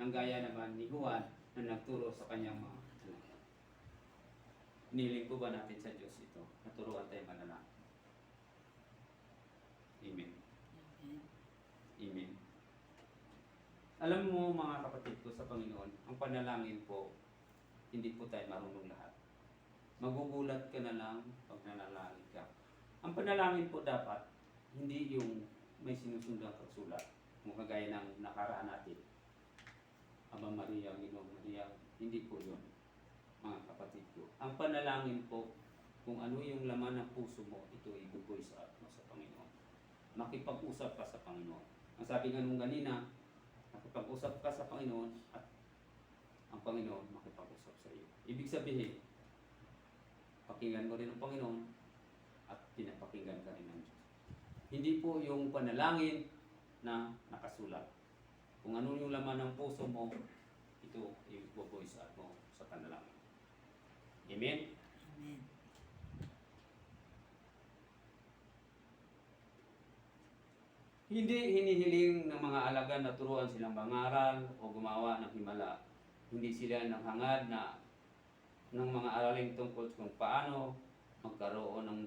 A: ng gaya naman ni Juan na nagturo sa kanyang mga alagad. Niling po ba natin sa Diyos ito? Naturuan tayo manalangin. Amen. Amen. Alam mo mga kapatid ko sa Panginoon, ang panalangin po, hindi po tayo marunong lahat. Magugulat ka na lang pag nanalangin ka. Ang panalangin po dapat, hindi yung may sinusundang pagsulat. Kung kagaya ng nakaraan natin. Aba Maria, Ginoong Maria, hindi po yun, mga kapatid ko. Ang panalangin po, kung ano yung laman ng puso mo, ito ibubuhay sa mo sa Panginoon. Makipag-usap ka sa Panginoon. Ang sabi nga nung ganina, makipag-usap ka sa Panginoon at ang Panginoon makipag-usap sa iyo. Ibig sabihin, pakinggan mo rin ang Panginoon at pinapakinggan ka rin ng Diyos. Hindi po yung panalangin na nakasulat. Kung ano yung laman ng puso mo, ito ibubuhay sa mo sa panalangin. Amen?
B: Amen.
A: Hindi hinihiling ng mga alagad na turuan silang mangaral o gumawa ng himala. Hindi sila naghangad na ng mga araling tungkol kung paano magkaroon ng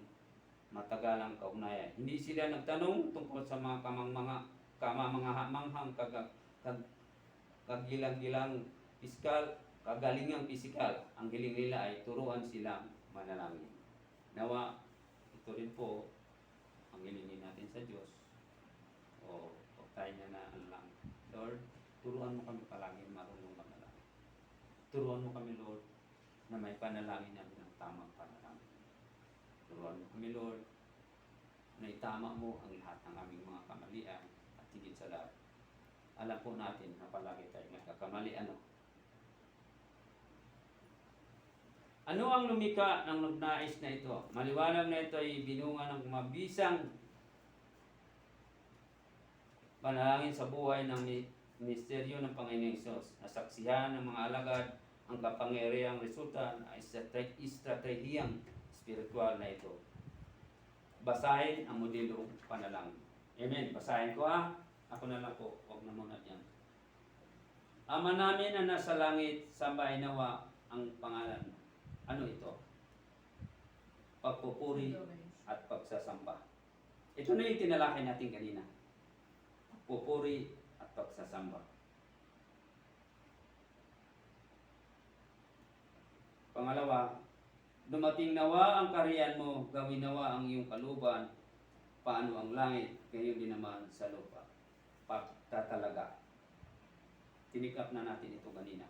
A: matagalang kaugnayan. Hindi sila nagtanong tungkol sa mga kamamanghang kagilang-gilang piskal, kagalingang pisikal. Ang hiling nila ay turuan silang manalangin. Nawa, ito rin po ang hilingin natin sa Diyos. O tayo na lang. Lord, turuan mo kami palagi marunong manalangin. Turuan mo kami, Lord, na may panalangin namin ng tamang panalangin. Turuan mo kami, Lord, na itama mo ang lahat ng aming mga kamalian at higit sa lahat. Alam po natin na palagi tayo nagkakamali. Ano ang lumika ng nagnais na ito? Maliwanag na ito ay binunga ng mabisang panalangin sa buhay ng ministeryo ng Panginoong Hesus. Nasaksihan ng mga alagad ang kapangyarihang resulta ay estratehiyang spiritual na ito. Basahin ang modelong panalangin. Amen. Basahin ko Ako na lang po. Huwag na muna dyan. Ama namin na nasa langit, sambahin nawa ang pangalan mo. Ano ito? Pagpupuri at pagsasamba. Ito na yung tinalakay natin kanina. Pagpupuri at pagsasamba. Pangalawa, dumating nawa ang kaharian mo, gawin nawa ang iyong kalooban, paano ang langit, gayon din naman sa lupa. Pagtatalaga. Tinikap na natin ito kanina.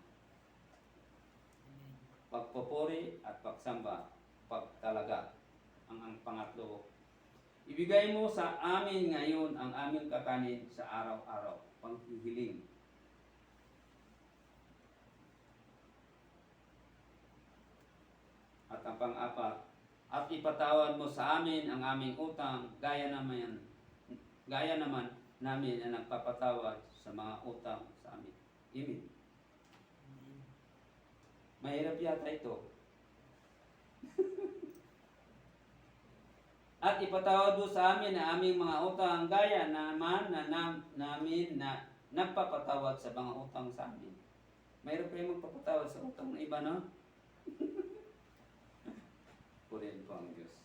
A: Pagpupuri at pagsamba, pagtalaga. Ang pangatlo, ibigay mo sa amin ngayon ang aming kakanin sa araw-araw, panghihiling. At ang pang-apat, at ipatawad mo sa amin ang aming utang, gaya naman namin na nagpapatawad sa mga utang sa amin. Amen. Mahirap yata ito. At ipatawad mo sa amin ang aming mga utang, gaya naman namin na nagpapatawad sa mga utang sa amin. Mahirap kayo magpapatawad sa utang ng iba, no? Purihin po ang Diyos.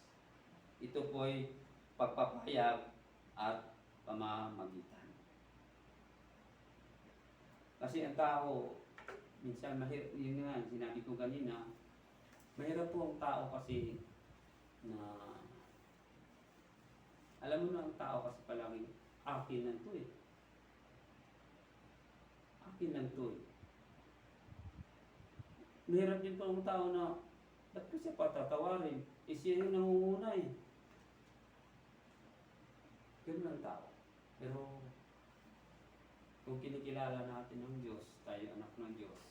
A: Ito po ay pagpapahayag at pamamagitan. Kasi ang tao, minsan mahirap, yun nga, sinabi ko kanina, mahirap po ang tao kasi na, alam mo na ang tao kasi palagi, akin lang to eh. Akin lang to eh. Mahirap din po ang tao na, ba't ko siya patatawarin? Eh siya yung nangunguna eh. Ganun ang tao. Pero, kung kinikilala natin ng Diyos, tayo anak ng Diyos,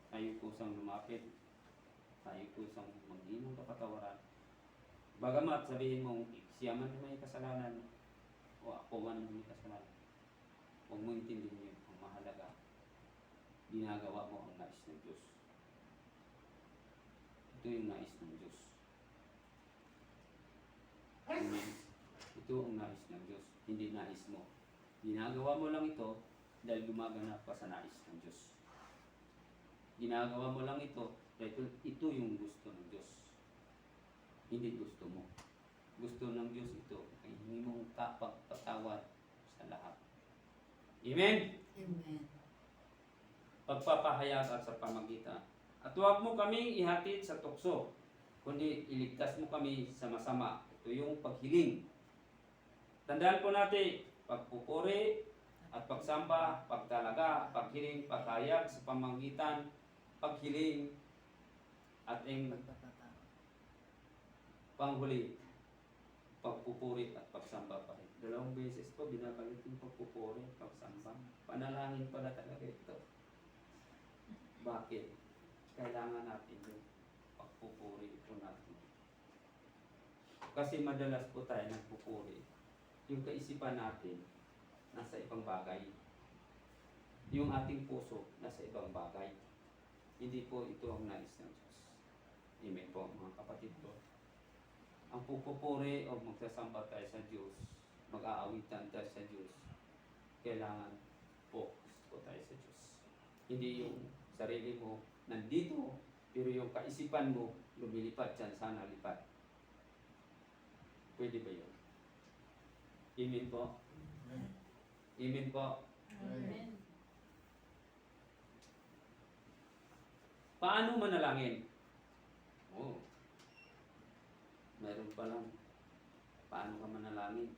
A: tayo kusang lumapit, tayo kusang mag-inom kapatawaran. Bagamat sabihin mong, siya man may kasalanan, o ako man may kasalanan, huwag mo intindihin yun, ang mahalaga, ginagawa mo ang nais ng Diyos. Ito yung nais ng Diyos. Amen. Ito ang nais ng Diyos, hindi nais mo. Ginagawa mo lang ito dahil gumaganap ka sa nais ng Diyos. Ginagawa mo lang ito dahil ito yung gusto ng Diyos. Hindi gusto mo. Gusto ng Diyos ito ay hindi mong pagpatawad sa lahat. Amen?
B: Amen.
A: Pagpapahayag at sa pamagitan. At huwag mo kaming ihatid sa tukso, kundi iligtas mo kami sa masama. Ito yung paghiling. Tandaan po natin, pagpupuri at pagsamba, pagtalaga, paghiling, paghayag sa pamagitan, paghiling, at ang panghuli, pagpupuri at pagsamba pa rin. 2 beses po binabanggit yung pagpupuri at pagsamba. Panalangin pala talaga ito. Bakit? Kailangan natin yung pagpupuri po natin. Kasi madalas po tayo nagpupuri. Yung kaisipan natin nasa ibang bagay. Yung ating puso nasa ibang bagay. Hindi po ito ang nais ng Diyos. Amen po mga kapatid ko. Ang pupupuri o magsasamba tayo sa Diyos, mag-aawitan tayo sa Diyos, kailangan focus po tayo sa Diyos. Hindi yung sarili mo nandito, pero yung kaisipan mo lumilipad dyan, sana lipat. Pwede ba yun? Amen po? Amen po?
B: Amen.
A: Paano manalangin? Oh, meron pa lang. Paano ka manalangin?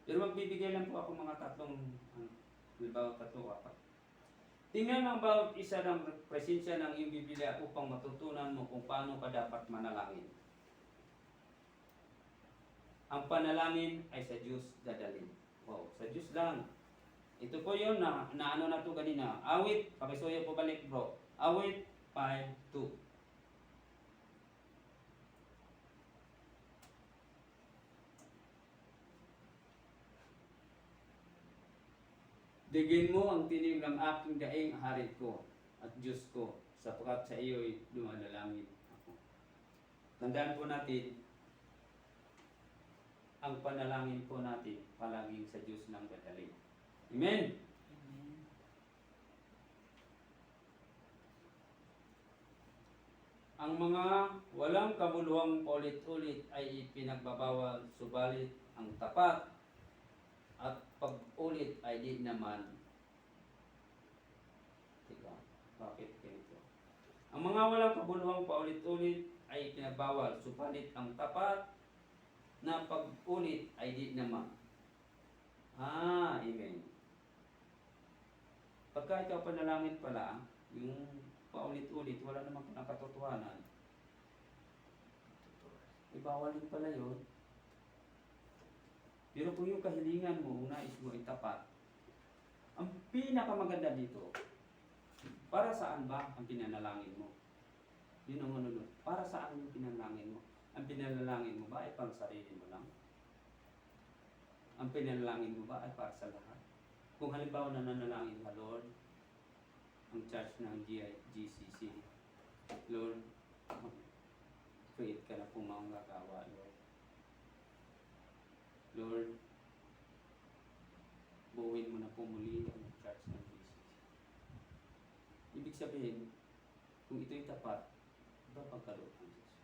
A: Pero magbibigay lang po ako mga tatlong, halimbawa tatlo, apat. Tingnan ang bawat isa ng presensya ng iyong Biblia upang matutunan mo kung paano ka dapat manalangin. Ang panalangin ay sa Diyos dadalhin. Wow, sa Diyos lang. Ito po yun na ano na to kanina. Awit, pakisuyo po balik bro. Awit 5:2. Digin mo ang tinig ng aking daing harit ko at Diyos ko, sapagkat sa iyo'y dumadalangin ako. Tandaan po natin, ang panalangin po natin palaging sa Diyos ng dadalhin. Amen?
B: Amen.
A: Ang mga walang kabuluhang ulit-ulit ay ipinagbabawal, subalit ang tapat at pag-ulit ay di naman. Teka, bakit ganito? Ang mga walang kabuluhang paulit-ulit ay pinagbawal, subalit ang tapat na pag-ulit ay di naman. Amen. Pagka ikaw panalangin pala, yung paulit-ulit, wala namang nakatotohanan. Ibawal din pala yun. Pero kung yung kahilingan mo, nais mo itapat, ang pinakamaganda dito, para saan ba ang pinanalangin mo? Yun ang ano, para saan yung pinanalangin mo? Ang pinanalangin mo ba ay pang sarili mo lang? Ang pinanalangin mo ba ay para sa lahat? Kung halimbawa nananalangin ka, Lord, ang church ng GCC, Lord, create ka na po mga gagawa, Lord. Lord, buuin mo na po muli ang church ng GCC. Ibig sabihin, kung ito'y tapat, ipapagkaloob ng Diyos.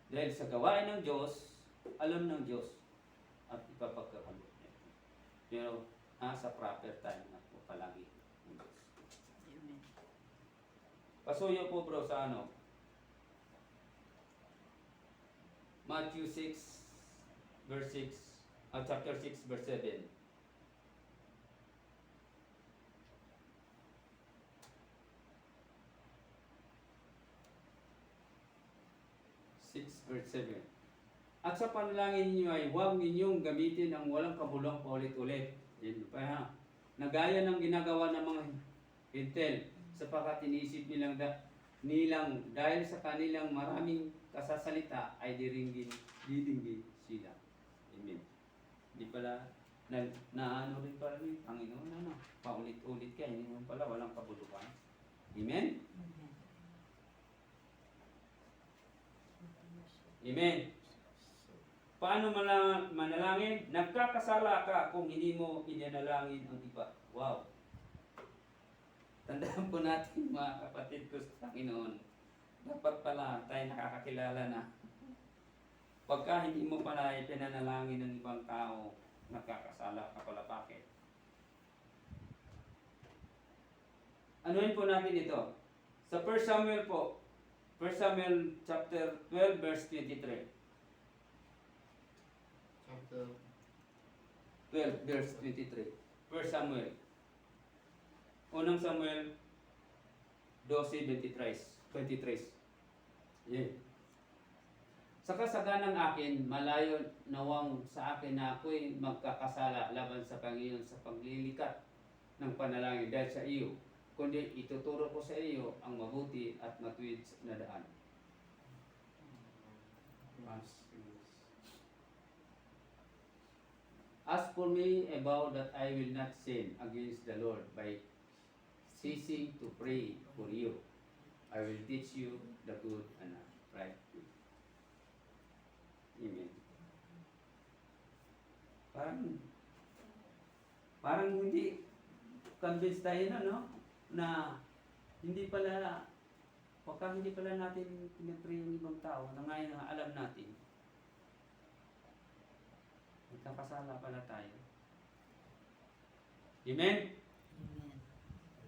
A: Dahil sa gawain ng Diyos, alam ng Diyos, at ipapagkaloob niya. Pero, nasa proper time na po palagi ng Diyos.
B: Amen.
A: Pasuyo po bro sa ano? Matthew 6, verse 6, chapter 6, verse 7. Verse 7. At sa panalangin niyo ay huwag ninyong gamitin ang walang kabulong paulit-ulit. Yan pa ha. Nagaya ng ginagawa ng mga hintel, sapagkat iniisip nilang dahil sa kanilang maraming kasasalita ay didinggin sila. Amen. Di pala na ano rin pala ni Panginoon, ano, paulit-ulit ka, hindi mo pala walang kabuluhan. Amen?
B: Amen.
A: Amen. Paano manalangin? Nagkakasala ka kung hindi mo inanalangin ang iba. Wow. Tandaan po natin mga kapatid ko sa Panginoon. Dapat pala tayo nakakakilala na. Pagka hindi mo pala ipinanalangin ng ibang tao, nagkakasala ka pala. Bakit? Anuhin po natin ito. Sa 1 Samuel po, 1 Samuel chapter 12 verse 23.
C: Chapter
A: 12 verse 23. 1 Samuel. Unang Samuel 12:23. Yeah. Sa kasaganang akin, malayo nawang sa akin na ako'y magkakasala laban sa Panginoon sa paglilikat ng panalangin dahil sa iyo, kundi ituturo ko sa iyo ang mabuti at matuwid na daan. As for me, I vow that I will not sin against the Lord by ceasing to pray for you. I will teach you the good and right way. Amen. Parang hindi convinced tayo na, no? Na hindi pala Pagka hindi pala natin pinipray yung ibang tao na ngayon na alam natin, nagkakasala pala tayo. Amen?
B: Amen.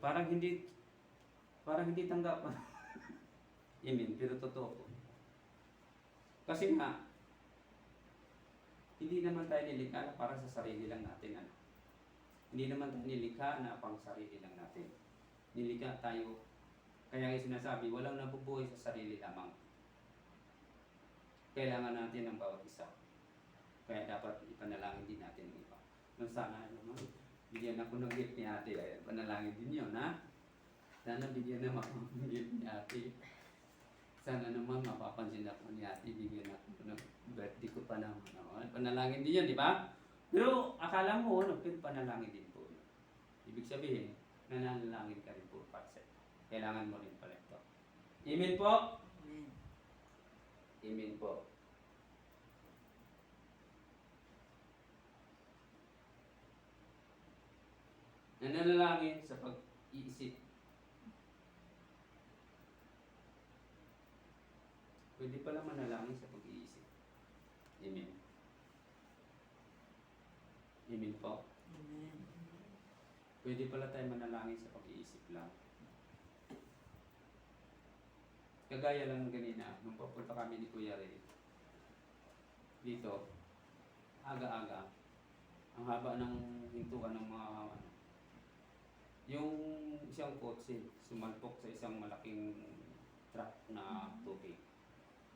A: Parang hindi tanggap. Amen, pero totoo po. Kasi nga, hindi naman tayo nilikha na para sa sarili lang natin. Ano? Hindi naman tayo nilikha na pang sarili lang natin. Nilikha tayo, kaya yung sinasabi, walang nabubuhay sa sarili lamang. Kailangan natin ng bawat isa. Kaya dapat ipanalangin din natin ng iba. Nung sana naman, bigyan ako ng gift ni ate. Ay, panalangin din yun, ha? Sana bigyan naman ako ng gift ni ate. Sana naman mapapansin ako ni ate, bigyan ako ng birthday ko pa naman. Panalangin din yun, di ba? Pero akala mo, pero panalangin din po. Ibig sabihin, nananalangin ka rin po para sa ito. Kailangan mo rin pala ito. Amen po?
B: Amen.
A: Amen po. Nananalangin sa pag-iisip. Pwede pala manalangin sa pag-iisip. Amen. Amen po.
B: Amen.
A: Pwede pala tayo manalangin sa pag-iisip lang. Kagaya lang ng ganina, nung papunta kami ni Kuya Ray, dito, aga-aga, ang haba ng hintuan ng mga yung isang kotse sumalpok sa isang malaking truck na tubig.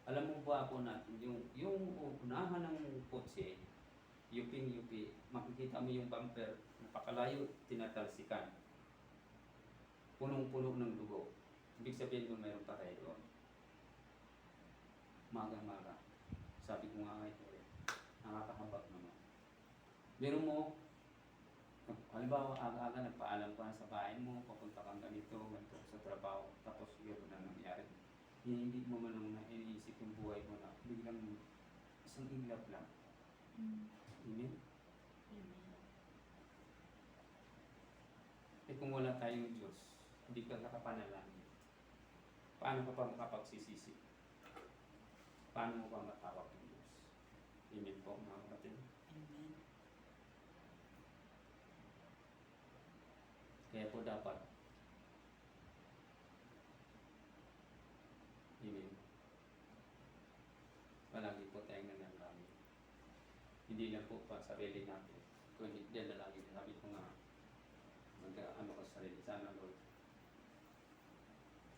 A: Alam mo ba po natin, yung unahan ng kotse, yuping-yupi, makikita mo yung bumper, napakalayo, tinatalsikan. Punong-puno ng dugo. Ibig sabihin kung mayroong patay doon. Maga-maga. Sabi ko nga ito, nakakahabag naman. Meron mo, halimbawa aga-aga nagpaalam ka sa bahay mo, papunta kang ganito sa trabaho, tapos gano'n na nangyari. Hindi mo man lang iniisip yung buhay mo na biglang isang iglap lang. Amen? Eh kung wala tayong Diyos, hindi ka nakapanalangin. Paano ka pa makapagsisisi? Paano mo pa matawag ng Diyos? Amen po mga kapatid.
B: Amen.
A: Kaya po dapat. Amen. Palagi po tayong nanalangin. Hindi lang po pa sarili natin. Kundi din na lagi. Sabi ko nga, mag-ano ka sa sarili. Sana Lord,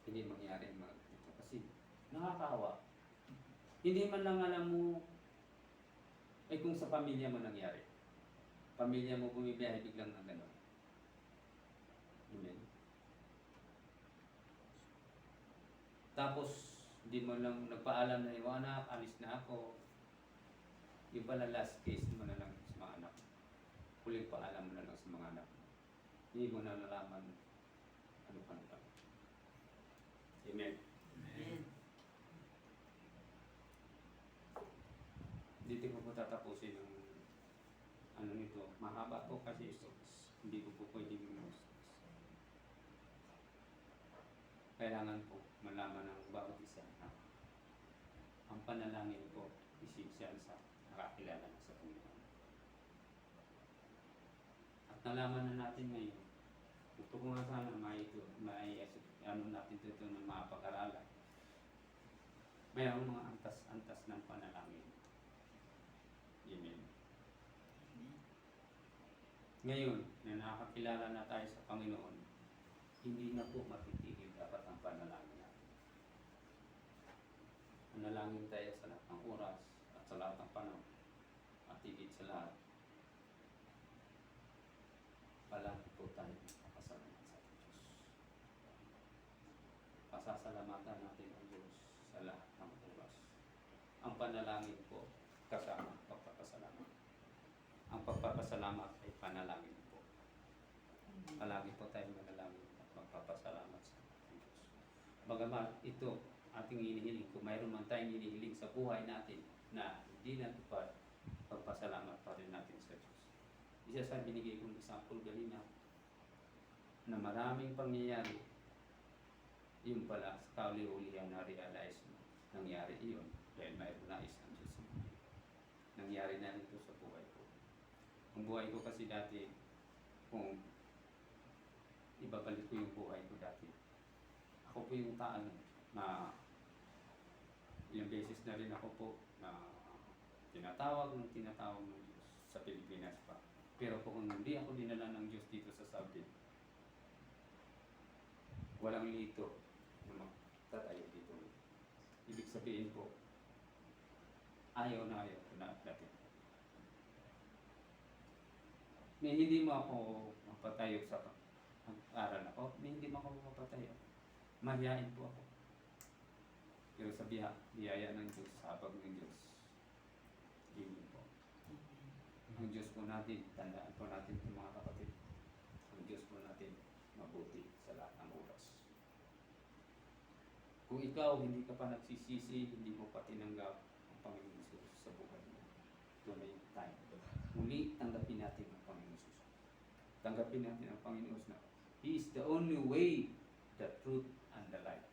A: hindi mangyari ang mga ganito. Kasi nakakawa. Hindi man lang alam mo, ay kung sa pamilya mo nangyari. Pamilya mo bumibiyahe biglang na gano'n. Amen. Tapos, hindi mo lang nagpaalam na iwanak, alis na ako. Yung pala last case mo na lang sa mga anak. Huling paalam mo na lang sa mga anak. Hindi mo na nalaman ano pa nila. Amen.
B: Amen.
A: Dito ko po tatapusin yung ano nito. Mahaba po kasi ito. Hindi ko po pwedeng kailangan po malaman ng bawat isa na ang panalangin po esensyal sa nakakilala na sa Panginoon. At nalaman na natin ngayon, gusto ko nga sana ano natin dito ng mga pag-aralan. Mayroong mga antas-antas ng panalangin. Amen. Ngayon, na nakakilala na tayo sa Panginoon, hindi na po matitigil dapat ang panalangin natin. Manalangin tayo sa lahat ng oras at sa lahat ng panahon at higit sa lahat. Palagi po tayo magpapasalamat sa Diyos. Pasasalamatan natin ang Diyos sa lahat ng oras. Ang panalangin po kasama ang pagpapasalamat. Ang pagpapasalamat ay panalangin po. Palagi po tayo manalangin at magpapasalamat sa Diyos. Bagamat ito ating hinihiling, kung mayroon man tayong hinihiling sa buhay natin na hindi natupad, pagpasalamat pa rin natin sa Diyos. Isa sa binigay kong example kanina na maraming pangyayari Yun pala, sa kauli-ulihan na-realize mo, nangyari iyon dahil mayroon nais ang Diyos. Nangyari na rin ito sa buhay ko. Ang buhay ko kasi dati, kung ibabalik ko yung buhay ko dati, ako po yung tao na ilang beses na rin ako po na tinatawag ng Diyos sa Pilipinas pa. Pero kung hindi ako dinala ng Diyos dito sa Saudi, walang lito na magtatayo dito. Ibig sabihin po, ayaw na natin. May hindi mo ako mapatayo sa aral ako, may hindi mo ako mapatayo. Mahihain po ako. Pero sa biyaya ng Diyos, sa habag ng Diyos, hindi po. Ang Diyos po natin, tandaan po natin po mga kapatid, ang Diyos po natin mabuti sa lahat ng oras. Kung ikaw hindi ka pa nagsisisi, hindi mo pa tinanggap ang Panginoon Jesus sa buhay mo, ito na yung time. Muli, tanggapin natin ang Panginoon Jesus. Tanggapin natin ang Panginoon na He is the only way, the truth, and the life.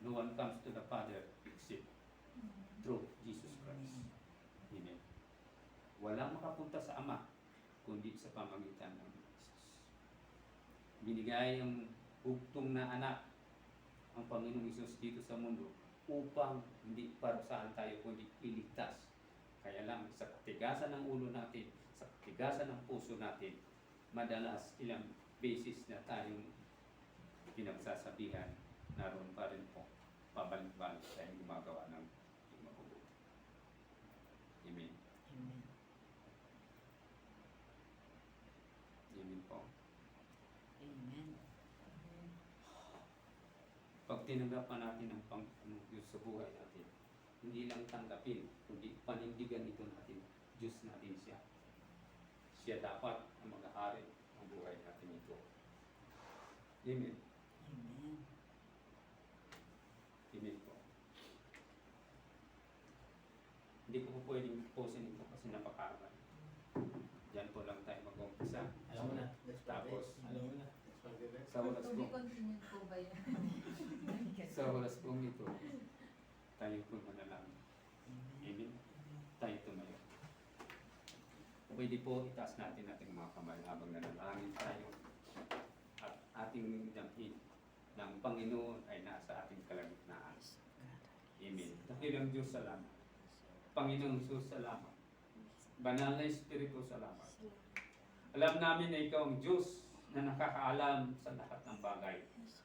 A: No one comes to the Father except through Jesus Christ. Amen. Walang makapunta sa Ama kundi sa pamamagitan ng Jesus. Binigay ang hugtong na anak ang Panginoong Jesus dito sa mundo upang hindi parusahan tayo kundi iligtas. Kaya lang sa katigasan ng ulo natin, sa katigasan ng puso natin, madalas ilang beses na tayong pinagsasabihan, naroon pa rin po pabalik-balik tayong gumagawa ng mabubuti. Amen.
B: Amen.
A: Amen po.
B: Amen.
A: Pag tinanggap pa natin ang Panginoon Diyos sa buhay natin, hindi lang tanggapin, kundi panindigan ito natin, Diyos natin siya. Siya dapat ang mag-ahari ng buhay natin ito. Amen.
B: Amen.
A: Amen po. Hindi ko po pwedeng posin ito kasi napakahaba. Diyan po lang tayo mag-umpisa.
C: Alam mo na.
A: Tapos,
C: Alam mo na. Let's forget it.
A: sa oras
D: To be
A: po,
D: continued po ba yan?
A: sa oras po ito, tayo po manalangin. Amen. Tayo tumayo. Pwede po itaas natin ating mga kamay habang nanalangin tayo. At ating damhin ng Panginoon ay nasa ating kalagitnaan. Amen. Dakilang Diyos, salamat. Panginoong Jesus, salamat. Banal na Espiritu, salamat. Alam namin na Ikaw ang Diyos na nakakaalam sa lahat ng bagay.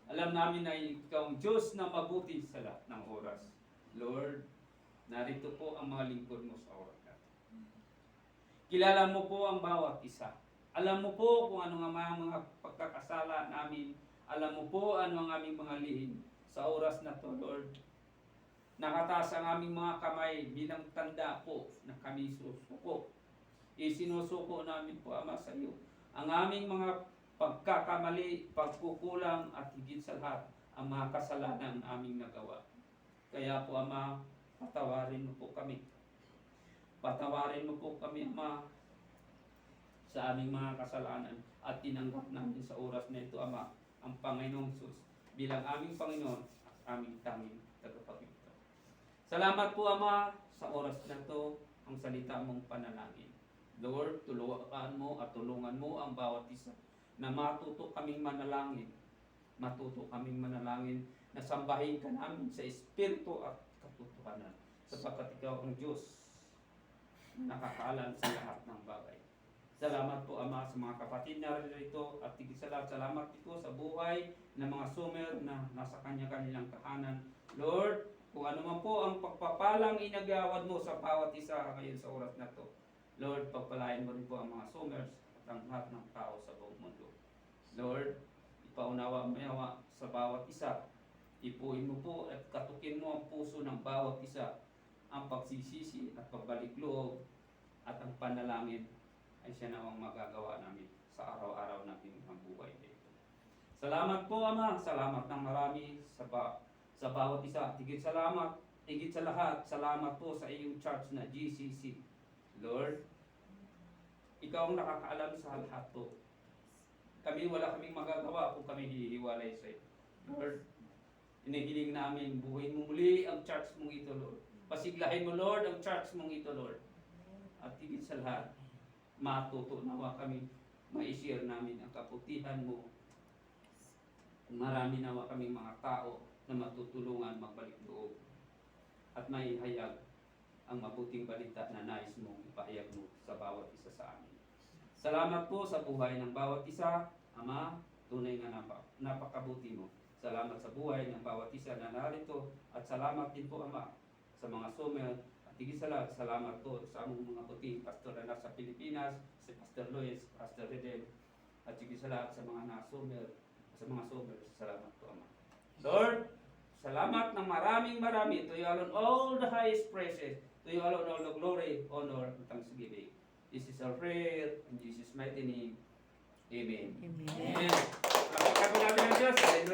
A: Alam namin na Ikaw ang Diyos na mabuti sa lahat ng oras. Lord, narito po ang mga lingkod mo sa oras natin. Kilala mo po ang bawat isa. Alam mo po kung ano nga mga pagkakasala namin. Alam mo po ano ang aming mga lihim. Sa oras na to, Lord, nakataas ang aming mga kamay bilang tanda po na kami susuko. Isinusuko namin po, Ama, sa iyo ang aming mga pagkakamali, pagkukulang at higit sa lahat ang mga kasalanan aming nagawa. Kaya po, Ama, patawarin mo po kami. Patawarin mo po kami, Ama, sa aming mga kasalanan at tinanggap namin sa oras na ito, Ama, ang Panginoong Jesus bilang aming Panginoon at aming tanging tagapagligtas. Salamat po, Ama, sa oras na ito, ang salita mong panalangin. Lord, tulungan mo at tulungan mo ang bawat isa na matuto kaming manalangin. Matuto kaming manalangin na sambahin ka namin sa Espiritu at katotohanan. Sapagkat ikaw ang Diyos na nakakaalam sa lahat ng bagay. Salamat po, Ama, sa mga kapatid na rito at higit sa lahat, salamat po sa buhay ng mga sumer na nasa kanya-kanilang tahanan. Lord, kung ano man po ang pagpapalang inagawad mo sa bawat isa ngayon sa oras na to, Lord, pagpalain mo rin po ang mga summers at ang lahat ng tao sa buong mundo. Lord, ipaunawa-mayawa sa bawat isa. Ipuin mo po at katukin mo ang puso ng bawat isa. Ang pagsisisi at pagbalik loob at ang panalangin ay siya na ang magagawa namin sa araw-araw natin ng buhay dito. Salamat po, Ama. Salamat ng marami sa bawat isa. Higit sa lahat, salamat po sa iyong church na GCC. Lord, ikaw ang nakakaalam sa lahat po. Wala kaming magagawa kung kami hihiwalay sa iyo. Lord, Inihiling namin, buuin mo muli ang church mong ito, Lord. Pasiglahin mo, Lord, ang church mong ito, Lord. At higit sa lahat, matutunawa kami, ma-share namin ang kaputihan mo. Marami nawa kaming mga tao na matutulungan magbalik loob at maihayag ang mabuting balita na nais mong ipahayag mo sa bawat isa sa amin. Salamat po sa buhay ng bawat isa, Ama, tunay na napakabuti mo. Salamat sa buhay ng bawat isa na narito at salamat din po, Ama, sa mga sumer at higit sa lahat, salamat po sa among mga puting pastor na nasa Pilipinas, si Pastor Luis, Pastor Redel, at higit sa lahat sa mga nasumer, sa mga sumer, salamat po, Ama. Lord, salamat ng marami. To you alone all the highest praises. To you alone all the glory, honor, and thanksgiving. This is our prayer in Jesus' mighty name. Amen.
B: Amen.
A: Amen.